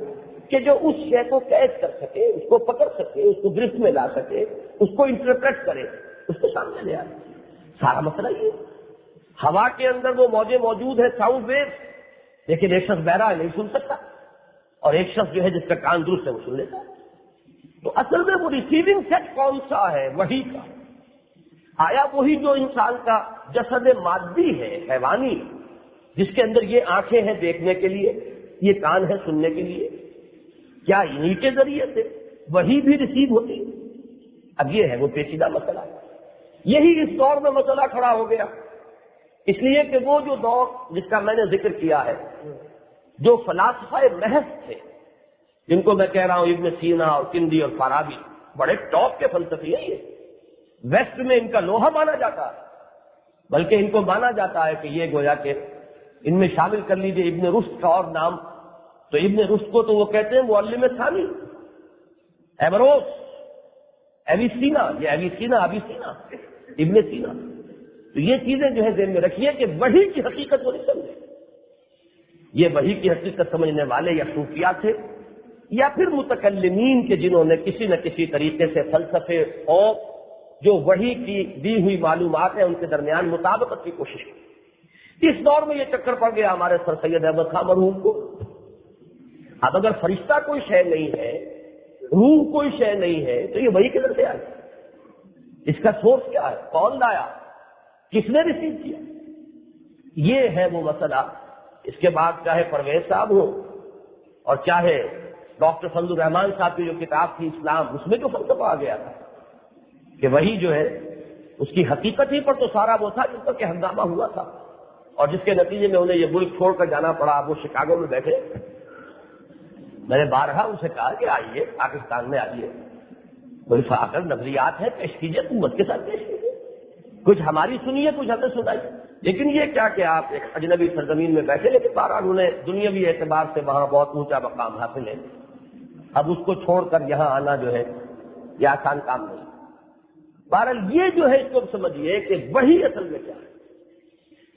کہ جو اس شے کو کیچ کر سکے، اس کو پکڑ سکے، اس کو گرفت میں لا سکے، اس کو انٹرپریٹ کرے، اس کو سامنے لے آئے. سارا مسئلہ یہ ہوا کے اندر وہ موجیں موجود ہیں، ساؤنڈ ویوز، لیکن ایک شخص بہرا ہے نہیں سن سکتا اور ایک شخص جو ہے جس کا کان درست ہے وہ سن لیتا ہے. تو اصل میں وہ ریسیونگ سیٹ کون سا ہے؟ وحی کا. آیا وہی جو انسان کا جسد مادی ہے، حیوانی، جس کے اندر یہ آنکھیں ہیں دیکھنے کے لیے، یہ کان ہے سننے کے لیے، کیا انہی کے ذریعے سے وہی بھی ریسیو ہوتی؟ اب یہ ہے وہ پیچیدہ مسئلہ. یہی اس دور میں مسئلہ کھڑا ہو گیا، اس لیے کہ وہ جو دور جس کا میں نے ذکر کیا ہے، جو فلاسفہ محض تھے، جن کو میں کہہ رہا ہوں ابن سینا اور کندی اور فارابی، بڑے ٹاپ کے فلسفی ہیں. یہ ویسٹ میں ان کا لوہا مانا جاتا ہے، بلکہ ان کو مانا جاتا ہے کہ یہ گویا کہ ان میں شامل کر لیجئے ابن رشد کا اور نام. تو ابن رشد کو تو وہ کہتے ہیں معلم ثانی، ایوروس، ایویسینا، یہ ایویسینا ابن سینا. تو یہ چیزیں جو ہے ذہن میں رکھیے کہ وحی کی حقیقت کو نہیں سمجھے. یہ وحی کی حقیقت سمجھنے والے یا صوفیاء تھے یا پھر متکلمین کے جنہوں نے کسی نہ کسی طریقے سے فلسفے اور جو وحی کی دی ہوئی معلومات ہیں ان کے درمیان مطابقت کی کوشش کی. اس دور میں یہ چکر پڑ گیا ہمارے سر سید احمد خان مرحوم کو. اب اگر فرشتہ کوئی شے نہیں ہے، روح کوئی شے نہیں ہے، تو یہ وحی کدھر سے آئی؟ اس کا سورس کیا ہے؟ کون لایا؟ کس نے ریسیو کیا؟ یہ ہے وہ مسئلہ. اس کے بعد چاہے پرویز صاحب ہو اور چاہے ڈاکٹر فضل الرحمان صاحب کی جو کتاب تھی اسلام، اس میں جو فلسفہ آ گیا تھا کہ وہی جو ہے اس کی حقیقت ہی پر تو سارا وہ تھا جس پر کہ ہنگامہ ہوا تھا اور جس کے نتیجے میں انہیں یہ ملک چھوڑ کر جانا پڑا. وہ شکاگو میں بیٹھے. میں نے بارہا ان سے کہا کہ آئیے پاکستان میں آئیے، کوئی فاقر نظریات ہے پیش کیجیے، قوت کے ساتھ پیش کیجیے، کچھ ہماری سنیے، کچھ ہمیں سنائیے. لیکن یہ کیا کہ آپ ایک اجنبی سرزمین میں بیٹھے، لیکن بہرحال انہیں دنیاوی اعتبار سے وہاں بہت اونچا مقام حاصل ہے. اب اس کو چھوڑ کر یہاں آنا جو ہے یہ آسان کام نہیں. بہرحال یہ جو ہے اس کو سمجھیے کہ وہی اصل میں کیا ہے.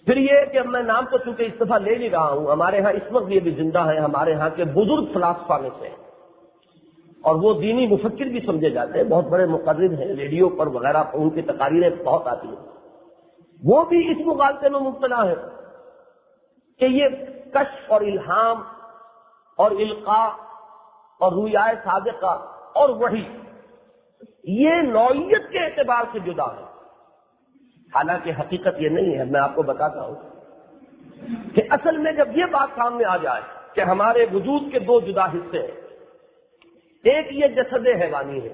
پھر یہ کہ اب میں نام تو چونکہ اس دفعہ لے نہیں رہا ہوں، ہمارے ہاں اس وقت یہ بھی زندہ ہیں ہمارے ہاں کے بزرگ فلاسفہ میں سے، اور وہ دینی مفکر بھی سمجھے جاتے ہیں، بہت بڑے مقرر ہیں، ریڈیو پر وغیرہ ان کی تقاریریں بہت آتی ہیں. وہ بھی اس مغالطے میں مبتلا ہے کہ یہ کشف اور الہام اور القاء اور رؤیا صادقہ اور وحی، یہ نوعیت کے اعتبار سے جدا ہے، حالانکہ حقیقت یہ نہیں ہے۔ میں آپ کو بتاتا ہوں کہ اصل میں جب یہ بات سامنے آ جائے کہ ہمارے وجود کے دو جدا حصے ہیں، ایک یہ جسد حیوانی ہے،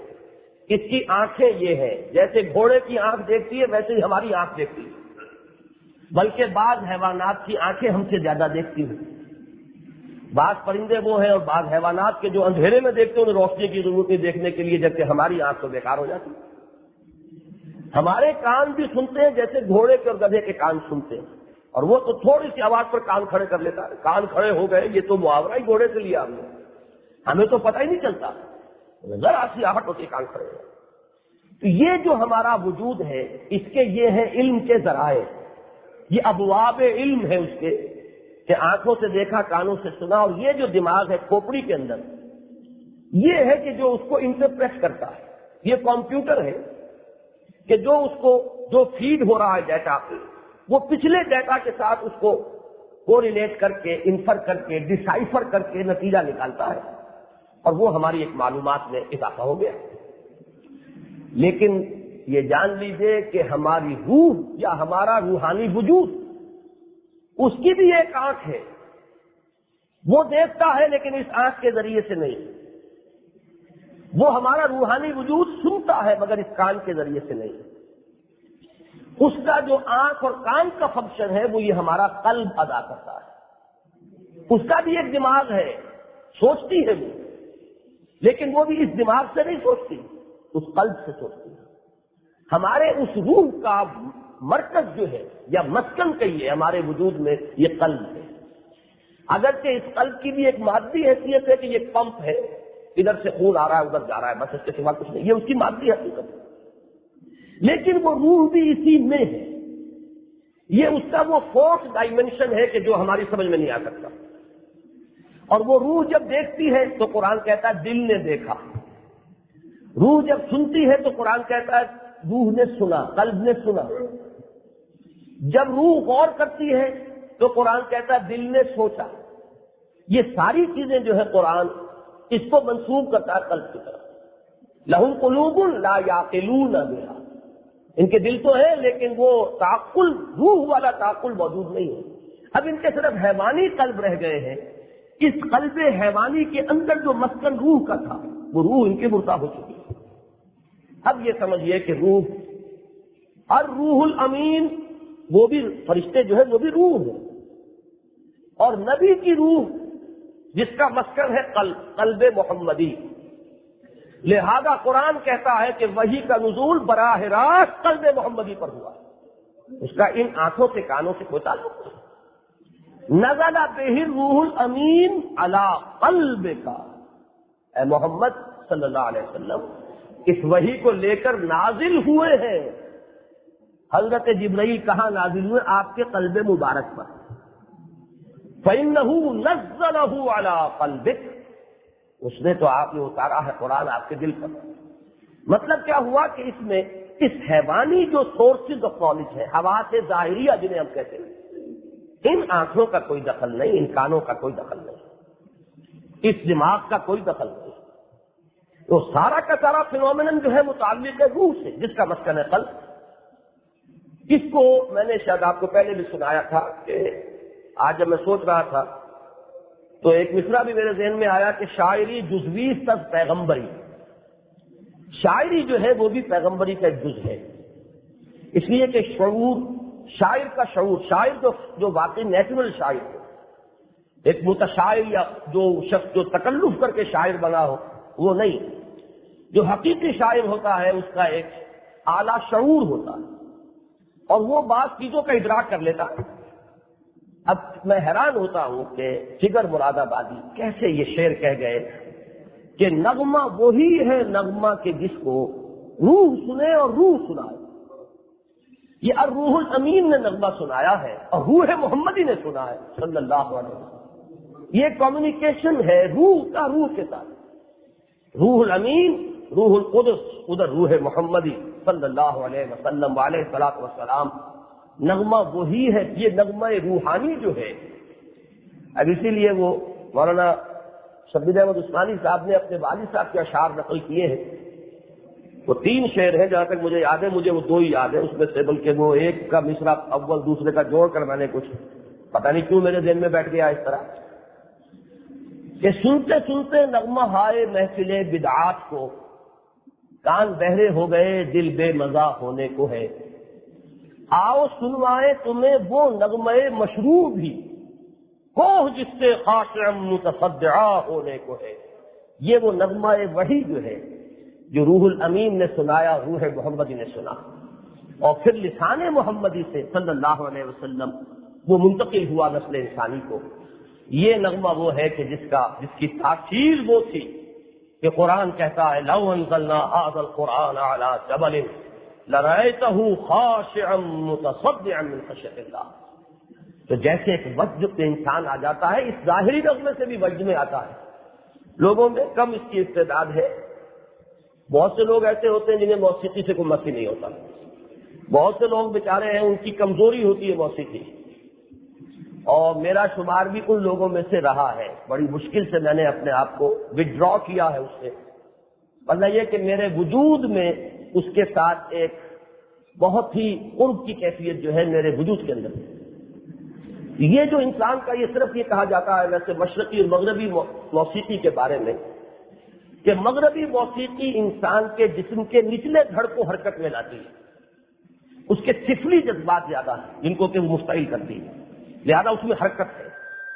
اس کی آنکھیں یہ ہیں، جیسے گھوڑے کی آنکھ دیکھتی ہے ویسے ہی ہماری آنکھ دیکھتی ہے، بلکہ بعض حیوانات کی آنکھیں ہم سے زیادہ دیکھتی ہیں۔ بعض پرندے وہ ہیں اور بعض حیوانات کے جو اندھیرے میں دیکھتے ہیں انہیں روشنی کی ضرورت نہیں دیکھنے کے لیے، جبکہ ہماری آنکھ تو بیکار ہو جاتی ہے۔ ہمارے کان بھی سنتے ہیں جیسے گھوڑے کے اور گدھے کے کان سنتے ہیں، اور وہ تو تھوڑی سی آواز پر کان کھڑے کر لیتا ہے، کان کھڑے ہو گئے، یہ تو محاورہ ہی گھوڑے سے لیا ہم نے، ہمیں تو پتہ ہی نہیں چلتا، ذرا سی آہٹ ہوتی کان کھڑے ہو۔ تو یہ جو ہمارا وجود ہے اس کے یہ ہے علم کے ذرائع، یہ ابواب علم ہے اس کے، کہ آنکھوں سے دیکھا، کانوں سے سنا، اور یہ جو دماغ ہے کھوپڑی کے اندر، یہ ہے کہ جو اس کو انٹرپریٹ کرتا ہے، یہ کمپیوٹر ہے کہ جو اس کو جو فیڈ ہو رہا ہے ڈیٹا، وہ پچھلے ڈیٹا کے ساتھ اس کو کوریلیٹ کر کے، انفر کر کے، ڈسائفر کر کے نتیجہ نکالتا ہے، اور وہ ہماری ایک معلومات میں اضافہ ہو گیا۔ لیکن یہ جان لیجئے کہ ہماری روح یا ہمارا روحانی وجود، اس کی بھی ایک آنکھ ہے، وہ دیکھتا ہے لیکن اس آنکھ کے ذریعے سے نہیں، وہ ہمارا روحانی وجود سنتا ہے مگر اس کان کے ذریعے سے نہیں۔ اس کا جو آنکھ اور کان کا فنکشن ہے وہ یہ ہمارا قلب ادا کرتا ہے۔ اس کا بھی ایک دماغ ہے، سوچتی ہے وہ، لیکن وہ بھی اس دماغ سے نہیں سوچتی، اس قلب سے سوچتی ہے۔ ہمارے اس روح کا مرکز جو ہے یا مسکن کہیے ہمارے وجود میں، یہ قلب ہے۔ اگرچہ اس قلب کی بھی ایک مادی حیثیت ہے کہ یہ پمپ ہے، ادھر سے خون آ رہا ہے ادھر جا رہا ہے، بس اس کے سوا کچھ نہیں، یہ اس کی مادی حقیقت ہے، لیکن وہ روح بھی اسی میں ہے۔ یہ اس کا وہ فورتھ ڈائمنشن ہے کہ جو ہماری سمجھ میں نہیں آ سکتا۔ اور وہ روح جب دیکھتی ہے تو قرآن کہتا ہے دل نے دیکھا، روح جب سنتی ہے تو قرآن کہتا ہے روح نے سنا، قلب نے سنا، جب روح غور کرتی ہے تو قرآن کہتا ہے دل نے سوچا۔ یہ ساری چیزیں جو ہے قرآن اس کو منسوب کرتا ہے قلب کی طرف۔ لہم قلوب لا یعقلون بہا، ان کے دل تو ہے لیکن وہ تعقل، روح والا تعقل موجود نہیں ہے۔ اب ان کے صرف حیوانی قلب رہ گئے ہیں، اس قلب حیوانی کے اندر جو مسکن روح کا تھا وہ روح ان کی مرتاح ہو چکی ہے۔ اب یہ سمجھیے کہ روح، اور روح الامین، وہ بھی فرشتے جو ہے وہ بھی روح ہے، اور نبی کی روح جس کا مسکن ہے قلب محمدی، لہذا قرآن کہتا ہے کہ وحی کا نزول براہ راست قلب محمدی پر ہوا، اس کا ان آنکھوں سے کانوں سے کوئی تعلق نہیں۔ نزل بہ روح الامین علی قلبک، اے محمد صلی اللہ علیہ وسلم اس وحی کو لے کر نازل ہوئے ہیں۔ حضرت جبرائیل کہاں نازل ہوئے؟ آپ کے قلب مبارک پر۔ فَإِنَّهُ نَزَّلَهُ عَلَى قَلْبِكَ، اس نے تو آپ نے اتارا ہے قرآن آپ کے دل پر۔ مطلب کیا ہوا کہ اس میں اس حیوانی جو سورسز آف نالج ہے، حواس ظاہریہ جنہیں ہم کہتے ہیں، ان آنکھوں کا کوئی دخل نہیں، ان کانوں کا کوئی دخل نہیں، اس دماغ کا کوئی دخل نہیں۔ تو سارا کا سارا فینومینن جو ہے متعلق ہے روح سے، جس کا مسکن ہے قلب۔ اس کو میں نے شاید آپ کو پہلے بھی سنایا تھا کہ آج جب میں سوچ رہا تھا تو ایک مصرع بھی میرے ذہن میں آیا کہ شاعری جزوی تز پیغمبری، شاعری جو ہے وہ بھی پیغمبری کا ایک جز ہے، اس لیے کہ شعور، شاعر کا شعور، شاعر جو واقعی نیچرل شاعر ہے، ایک متشاعر یا جو شخص جو تکلف کر کے شاعر بنا ہو وہ نہیں، جو حقیقی شاعر ہوتا ہے اس کا ایک اعلیٰ شعور ہوتا ہے اور وہ بعض چیزوں کا ادراک کر لیتا ہے۔ اب میں حیران ہوتا ہوں کہ فگر مراد آبادی کیسے یہ شعر کہہ گئے کہ نغمہ وہی ہے نغمہ کے جس کو روح سنے اور روح سنائے۔ یہ الروح الامین نے نغمہ سنایا ہے اور روح محمدی نے سنا ہے صلی اللہ علیہ وسلم۔ یہ کمیونیکیشن ہے روح کا روح کے ساتھ، روح الامین، روح القدس، ادھر روح محمدی صلی اللہ علیہ وسلم علیہ الصلوۃ والسلام۔ نغمہ وہی ہے، یہ نغمہ روحانی جو ہے۔ اب اسی لیے وہ مولانا شبیر احمد عثمانی صاحب نے اپنے والد صاحب کے اشعار نقل کیے ہیں. وہ 3 شعر ہیں جہاں تک مجھے یاد ہے، مجھے وہ 2 ہی یاد ہے اس میں سے، بلکہ وہ ایک کا مصرع اول دوسرے کا جوڑ کر میں نے کچھ پتہ نہیں کیوں میرے ذہن میں بیٹھ گیا اس طرح کہ سنتے سنتے نغمہ ہائے محفل بدعات کو، کان بہرے ہو گئے دل بے مزہ ہونے کو ہے. آؤ سنوائے تمہیں وہ نغمہ مشروع بھی، کوہ جس سے خاشع متصدعا ہونے کو ہے. یہ وہ نغمہ وحی جو ہے جو روح الامین نے سنایا، روح محمدی نے سنا، اور پھر لسان محمدی سے صلی اللہ علیہ وسلم وہ منتقل ہوا نسل انسانی کو. یہ نغمہ وہ ہے کہ جس کی تاثیر وہ تھی کہ قرآن کہتا ہے لو انزلنا هذا القرآن على جبل لرأيته خاشعا متصدعا من خشية الله. تو جیسے ایک وجد پہ انسان آ جاتا ہے، اس ظاہری نغمے سے بھی وجد میں آتا ہے. لوگوں میں کم اس کی استعداد ہے. بہت سے لوگ ایسے ہوتے ہیں جنہیں موسیقی سے کوئی مسئلہ نہیں ہوتا. بہت سے لوگ بیچارے ہیں ان کی کمزوری ہوتی ہے موسیقی، اور میرا شمار بھی ان لوگوں میں سے رہا ہے. بڑی مشکل سے میں نے اپنے آپ کو وڈرا کیا ہے اس سے، ورنہ یہ کہ میرے وجود میں اس کے ساتھ ایک بہت ہی قرب کی کیفیت جو ہے میرے وجود کے اندر. یہ جو انسان کا، یہ صرف یہ کہا جاتا ہے ویسے مشرقی اور مغربی موسیقی کے بارے میں کہ مغربی موسیقی انسان کے جسم کے نچلے دھڑ کو حرکت میں لاتی ہے. اس کے سفلی جذبات زیادہ ہیں جن کو کہ وہ مستعل کرتی ہے، لہذا اس میں حرکت ہے،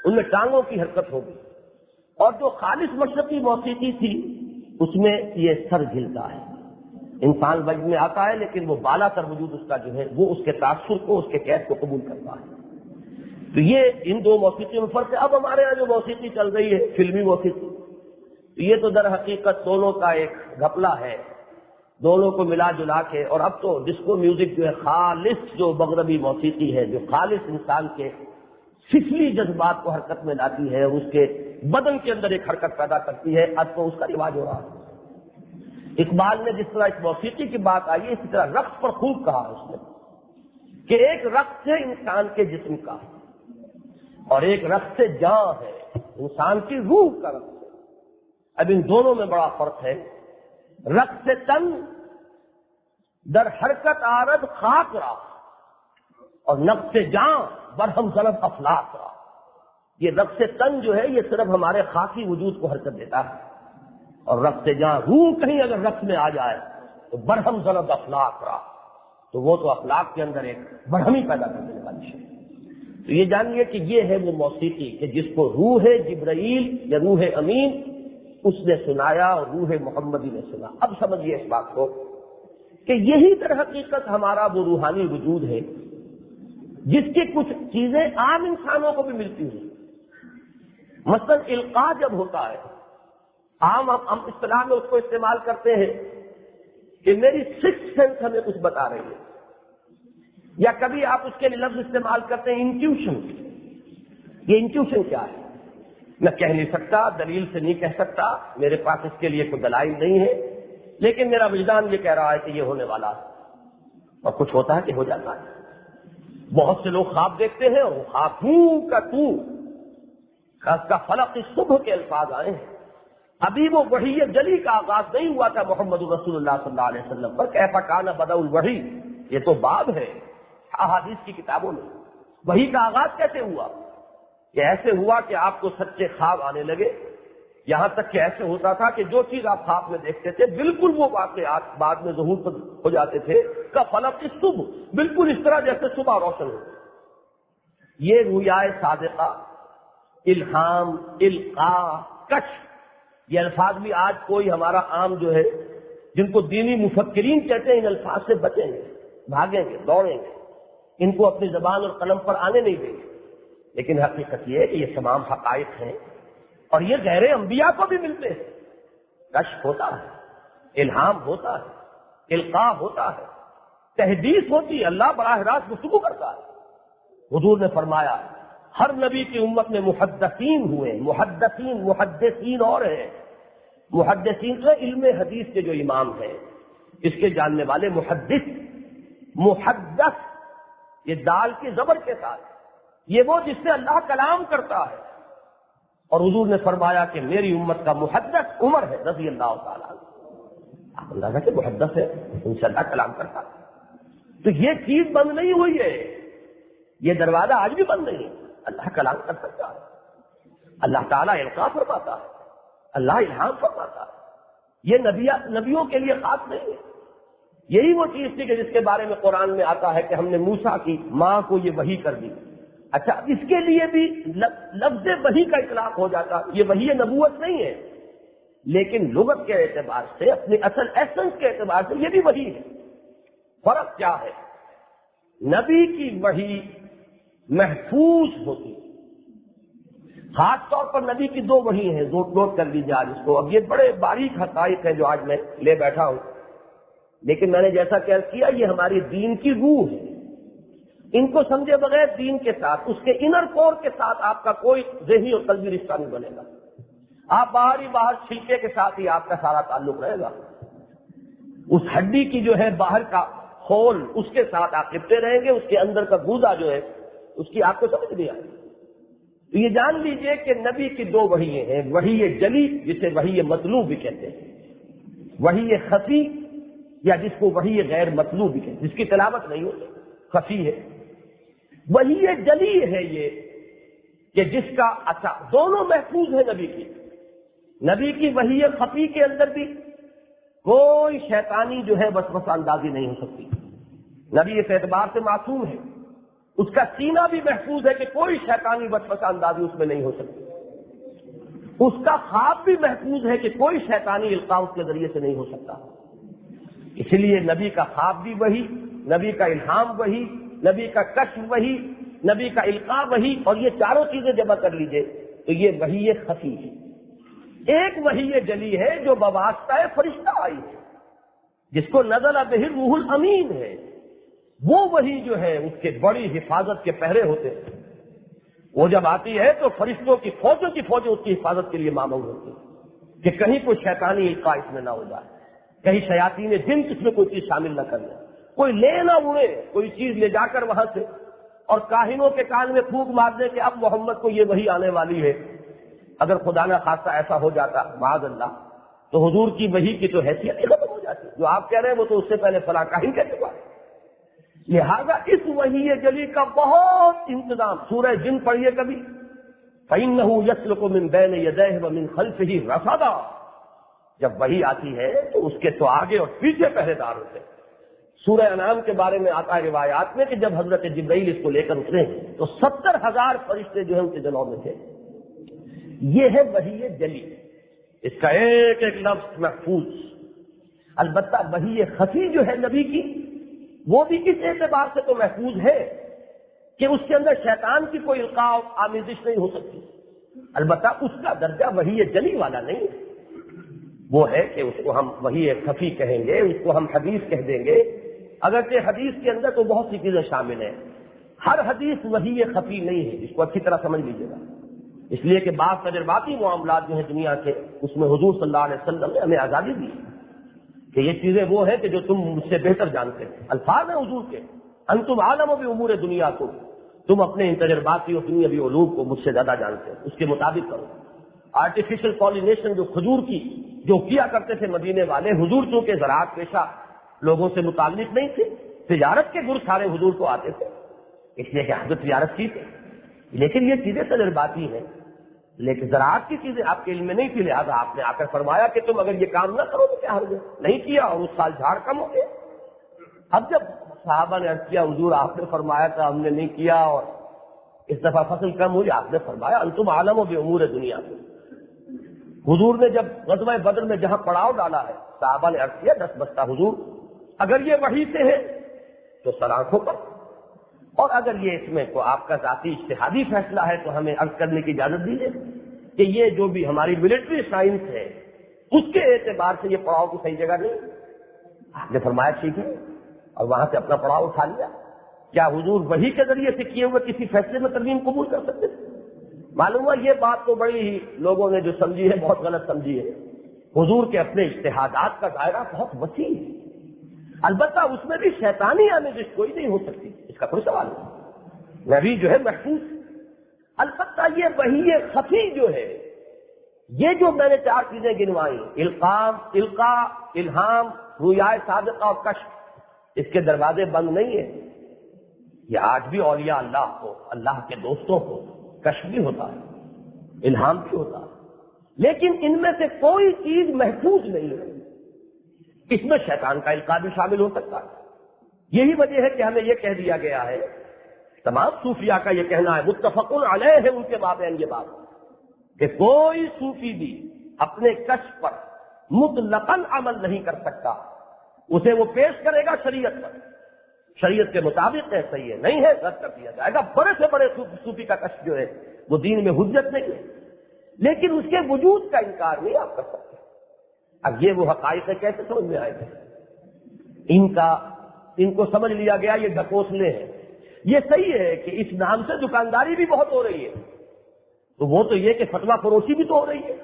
ان میں ٹانگوں کی حرکت ہوگی. اور جو خالص مشرقی موسیقی تھی اس میں یہ سر جھلتا ہے، انسان وجد میں آتا ہے لیکن وہ بالا تر وجود اس کا جو ہے وہ اس کے تاثر کو، اس کے قید کو قبول کرتا ہے. تو یہ ان 2 موسیقی میں فرق ہے. اب ہمارے یہاں جو موسیقی چل رہی ہے فلمی موسیقی، یہ تو در حقیقت دونوں کا ایک گھپلہ ہے، دونوں کو ملا جلا کے. اور اب تو ڈسکو میوزک جو ہے خالص جو مغربی موسیقی ہے، جو خالص انسان کے سفلی جذبات کو حرکت میں لاتی ہے اور اس کے بدن کے اندر ایک حرکت پیدا کرتی ہے، اب تو اس کا رواج ہو رہا ہے. اقبال نے جس طرح اس موسیقی کی بات آئی ہے اسی طرح رقص پر خوب کہا اس نے کہ ایک رقص ہے انسان کے جسم کا اور ایک رقص جاں ہے انسان کی روح کا رقص ہے. اب ان دونوں میں بڑا فرق ہے. رقص تن در حرکت آرد خاک را اور نقص جاں برہم زند افلاک را. یہ رقص تن جو ہے یہ صرف ہمارے خاکی وجود کو حرکت دیتا ہے، اور رقص جاں روح کہیں اگر رقص میں آ جائے تو برہم زند افلاک را، تو وہ تو افلاک کے اندر ایک برہمی پیدا کر دینے والی ہے. تو یہ جانیے کہ یہ ہے وہ موسیقی کہ جس کو روح جبرائیل یا روح امین اس نے سنایا اور روح محمدی نے سنا. اب سمجھیے اس بات کو کہ یہی در حقیقت ہمارا وہ روحانی وجود ہے جس کی کچھ چیزیں عام انسانوں کو بھی ملتی ہیں. مثلا القاء جب ہوتا ہے، عام ہم اصطلاح میں اس کو استعمال کرتے ہیں کہ میری سکس سینس ہمیں کچھ بتا رہی ہے، یا کبھی آپ اس کے لیے لفظ استعمال کرتے ہیں انٹیوشن. یہ انٹیوشن کیا ہے میں کہہ نہیں سکتا، دلیل سے نہیں کہہ سکتا، میرے پاس اس کے لیے کوئی دلائل نہیں ہے، لیکن میرا وجدان یہ کہہ رہا ہے کہ یہ ہونے والا ہے، اور کچھ ہوتا ہے کہ ہو جاتا ہے. بہت سے لوگ خواب دیکھتے ہیں اور وہ خواب کا فلق صبح کے الفاظ آئے ہیں. ابھی وہ وحی جلی کا آغاز نہیں ہوا تھا محمد رسول اللہ صلی اللہ علیہ وسلم پر. کیف کان بدء الوحی، یہ تو باب ہے احادیث کی کتابوں میں. وحی کا آغاز کیسے ہوا؟ کہ ایسے ہوا کہ آپ کو سچے خواب آنے لگے، یہاں تک کہ ایسے ہوتا تھا کہ جو چیز آپ خواب میں دیکھتے تھے بالکل وہ واقعات بعد میں ظہور ہو جاتے تھے. کا فلق صبح، بالکل اس طرح جیسے صبح روشن ہو. یہ رویائے صادقہ، الہام، القاء، کشف، یہ الفاظ بھی آج کوئی ہمارا عام جو ہے جن کو دینی مفکرین کہتے ہیں ان الفاظ سے بچیں گے، بھاگیں گے، دوڑیں گے، ان کو اپنی زبان اور قلم پر آنے نہیں دیں گے. لیکن حقیقت یہ ہے کہ یہ تمام حقائق ہیں اور یہ غیر انبیاء کو بھی ملتے ہیں. کشف ہوتا ہے، الہام ہوتا ہے، القاء ہوتا ہے، تحدیث ہوتی ہے، اللہ براہ راست گفتگو کرتا ہے. حضور نے فرمایا ہر نبی کی امت میں محدثین ہوئے. محدثین اور ہیں. محدثین تو علم حدیث کے جو امام ہیں اس کے جاننے والے محدث. محدث یہ دال کی زبر کے ساتھ، یہ وہ جس سے اللہ کلام کرتا ہے. اور حضور نے فرمایا کہ میری امت کا محدث عمر ہے رضی اللہ تعالیٰ عنہ. آپ اندازہ کہ محدث ہے انشاءاللہ کلام کرتا. تو یہ چیز بند نہیں ہوئی ہے، یہ دروازہ آج بھی بند نہیں ہے. اللہ کلام کر سکتا ہے، اللہ تعالیٰ القاء فرماتا ہے، اللہ الہام فرماتا ہے. یہ نبیوں کے لیے خاص نہیں ہے. یہی وہ چیز تھی کہ جس کے بارے میں قرآن میں آتا ہے کہ ہم نے موسیٰ کی ماں کو یہ وحی کر دی. اچھا، اس کے لیے بھی لفظ وحی کا اطلاق ہو جاتا. یہ وحی نبوت نہیں ہے، لیکن لغت کے اعتبار سے، اپنے اصل ایسنس کے اعتبار سے یہ بھی وحی ہے. فرق کیا ہے؟ نبی کی وحی محفوظ ہوتی ہے. خاص طور پر نبی کی دو وحی ہیں، نوٹ کر لیجیے آج اس کو. اب یہ بڑے باریک حقائق ہیں جو آج میں لے بیٹھا ہوں، لیکن میں نے جیسا کہ عرض کیا یہ ہماری دین کی روح ہے. ان کو سمجھے بغیر دین کے ساتھ، اس کے انر کور کے ساتھ آپ کا کوئی ذہنی اور قلبی رشتہ نہیں بنے گا. آپ باہر چھلکے کے ساتھ ہی آپ کا سارا تعلق رہے گا. اس ہڈی کی جو ہے باہر کا خول، اس کے ساتھ آپ لپٹے رہیں گے. اس کے اندر کا گودا جو ہے اس کی آپ کو سمجھ نہیں آئے. تو یہ جان لیجئے کہ نبی کی دو وحییں ہیں. وحی جلی جسے وحی مطلوب بھی کہتے ہیں، وحی خفی یا جس کو وحی غیر مطلوب بھی کہتے ہیں، جس کی تلاوت نہیں ہوتی، خفی ہے. وحی جلی ہے یہ کہ جس کا اچھا دونوں محفوظ ہے نبی کی وحی خفی کے اندر بھی کوئی شیطانی جو ہے وسوسہ اندازی نہیں ہو سکتی. نبی اس اعتبار سے معصوم ہے. اس کا سینہ بھی محفوظ ہے کہ کوئی شیطانی وسوسہ اندازی اس میں نہیں ہو سکتی. اس کا خواب بھی محفوظ ہے کہ کوئی شیطانی القاء اس کے ذریعے سے نہیں ہو سکتا. اس لیے نبی کا خواب بھی وہی، نبی کا الہام وہی، نبی کا کشف وہی، نبی کا القاء وہی، اور یہ چاروں چیزیں جمع کر لیجئے تو یہ وحی خفی ہے. ایک وحی جلی ہے جو بواسطہ فرشتہ آئی ہے، جس کو نزل بہ الروح الامین ہے. وہ وحی جو ہے اس کے بڑی حفاظت کے پہرے ہوتے ہیں. وہ جب آتی ہے تو فرشتوں کی فوجوں اس کی حفاظت کے لیے معمول ہوتی ہے کہ کہیں کوئی شیطانی القاء اس میں نہ ہو جائے، کہیں شیاطین جن اس میں کوئی چیز شامل نہ کر لیں، کوئی لے نہ اڑے کوئی چیز لے جا کر وہاں سے اور کاہنوں کے کان میں پھونک مار دے کہ اب محمد کو یہ وحی آنے والی ہے. اگر خدا نہ خواستہ ایسا ہو جاتا معاذ اللہ تو حضور کی وحی کی تو حیثیت ہی ختم ہو جاتی. جو آپ کہہ رہے ہیں وہ تو اس سے پہلے فلاں کاہن کہہ چکا ہے. لہذا اس وحی جلی کا بہت انتظام. سورہ جن پڑھیے کبھی، فَإِنَّهُ يَسْلُكُ مِن بَيْنِ يَدَيْهِ وَمِن خَلْفِهِ رَصَدًا. جب وحی آتی ہے تو اس کے تو آگے اور پیچھے پہرے دار ہوتے ہیں. سورہ انعام کے بارے میں آتا ہے روایات میں کہ جب حضرت جبرائیل اس کو لے کر اترے تو 70,000 فرشتے جو ہیں ان کے جلوں میں تھے. یہ ہے وحی جلی، اس کا ایک ایک لفظ محفوظ. البتہ وحی خفی جو ہے نبی کی، وہ بھی اس اعتبار سے تو محفوظ ہے کہ اس کے اندر شیطان کی کوئی القاء آمیزش نہیں ہو سکتی. البتہ اس کا درجہ وحی جلی والا نہیں ہے. وہ ہے کہ اس کو ہم وحی خفی کہیں گے، اس کو ہم حدیث کہہ دیں گے. اگرچہ حدیث کے اندر تو بہت سی چیزیں شامل ہیں، ہر حدیث وحی خفی نہیں ہے. اس کو اچھی طرح سمجھ لیجیے گا. اس لیے کہ بعض تجرباتی معاملات جو ہیں دنیا کے، اس میں حضور صلی اللہ علیہ وسلم نے ہمیں آزادی دی کہ یہ چیزیں وہ ہیں کہ جو تم مجھ سے بہتر جانتے ہیں. الفاظ ہیں حضور کے، انتم عالم بامور دنیا کو، تم اپنے ان تجرباتی اور دنیاوی علوم کو مجھ سے زیادہ جانتے ہیں، اس کے مطابق کرو. آرٹیفیشل پالینیشن جو کھجور کی جو کیا کرتے تھے مدینے والے، حضور چونکہ زراعت پیشہ لوگوں سے متعلق نہیں تھے، تجارت کے گر سارے حضور کو آتے تھے، اس لیے کہ حضرت تجارت کی تھی. لیکن یہ چیزیں تجرباتی ہیں، لیکن زراعت کی چیزیں آپ کے علم میں نہیں تھی. لہٰذا آپ نے آ کر فرمایا کہ تم اگر یہ کام نہ کرو تو کیا حرج ہے. نہیں کیا اور اس سال جھاڑ کم ہو گیا. اب جب صحابہ نے عرض کیا حضور آپ نے فرمایا تھا ہم نے نہیں کیا اور اس دفعہ فصل کم ہوئی، آپ نے فرمایا انتم عالم بامور دنیا کو. حضور نے جب غزوہ بدر میں جہاں پڑاؤ ڈالا ہے، صحابہ نے عرض کیا 10 بستہ حضور اگر یہ وحی سے ہے تو سر آنکھوں پر، اور اگر یہ اس میں تو آپ کا ذاتی اجتہادی فیصلہ ہے تو ہمیں عرض کرنے کی اجازت دیجیے کہ یہ جو بھی ہماری ملٹری سائنس ہے اس کے اعتبار سے یہ پڑاؤ کی صحیح جگہ نہیں. آپ نے فرمایا ٹھیک ہے اور وہاں سے اپنا پڑاؤ اٹھا لیا. کیا حضور وحی کے ذریعے سے کیے ہوئے کسی فیصلے میں ترمیم قبول کر سکتے تھے؟ معلوم ہوا یہ بات تو بڑی ہی لوگوں نے جو سمجھی ہے بہت غلط سمجھی ہے. حضور کے اپنے اجتہادات کا دائرہ بہت وسیع ہے. البتہ اس میں بھی شیطانی آمیزش کوئی نہیں ہو سکتی، اس کا کوئی سوال نہیں. نبی جو ہے محفوظ. البتہ یہ وحی خفی جو ہے، یہ جو میں نے 4 چیزیں گنوائی، القاء، الہام، رویائے صادقہ اور کشف، اس کے دروازے بند نہیں ہیں۔ یہ آج بھی اولیاء اللہ کو، اللہ کے دوستوں کو کشف بھی ہوتا ہے، الہام بھی ہوتا ہے، لیکن ان میں سے کوئی چیز محفوظ نہیں ہے۔ اس میں شیطان کا القاء بھی شامل ہو سکتا ہے۔ یہی وجہ ہے کہ ہمیں یہ کہہ دیا گیا ہے، تمام صوفیاء کا یہ کہنا ہے، متفق علیہ ہے ان کے مابین یہ بات، کہ کوئی صوفی بھی اپنے کشف پر مطلقاً عمل نہیں کر سکتا، اسے وہ پیش کرے گا شریعت پر، شریعت کے مطابق ہے، صحیح ہے، نہیں ہے رد کر دیا جائے گا۔ بڑے سے بڑے صوفی کا کشف جو ہے وہ دین میں حجت نہیں ہے، لیکن اس کے وجود کا انکار نہیں آپ کر سکتے۔ اب یہ وہ حقائق کیسے سمجھ میں آئے گا؟ ان کو سمجھ لیا گیا یہ ڈھکوسلے ہیں۔ یہ صحیح ہے کہ اس نام سے دکانداری بھی بہت ہو رہی ہے، تو وہ تو یہ کہ فتویٰ فروشی بھی تو ہو رہی ہے،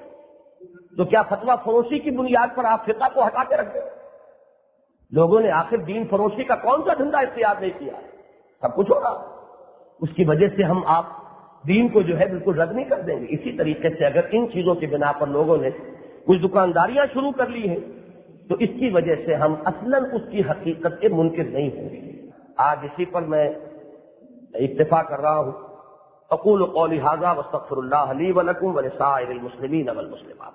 تو کیا فتویٰ فروشی کی بنیاد پر آپ فقہ کو ہٹا کے رکھ دیں؟ لوگوں نے آخر دین فروشی کا کون سا دھندا اختیار نہیں کیا؟ سب کچھ ہوگا، اس کی وجہ سے ہم آپ دین کو جو ہے بالکل رد نہیں کر دیں گے۔ اسی طریقے سے اگر ان چیزوں کی بنا پر لوگوں نے کچھ دکانداریاں شروع کر لی ہیں تو اس کی وجہ سے ہم اصلاً اس کی حقیقت کے منکر نہیں ہوں گے۔ آج اسی پر میں اتفاق کر رہا ہوں۔ اقول قولی ھذا واستغفر اللہ لی ولکم ولسائر المسلمین والمسلمات۔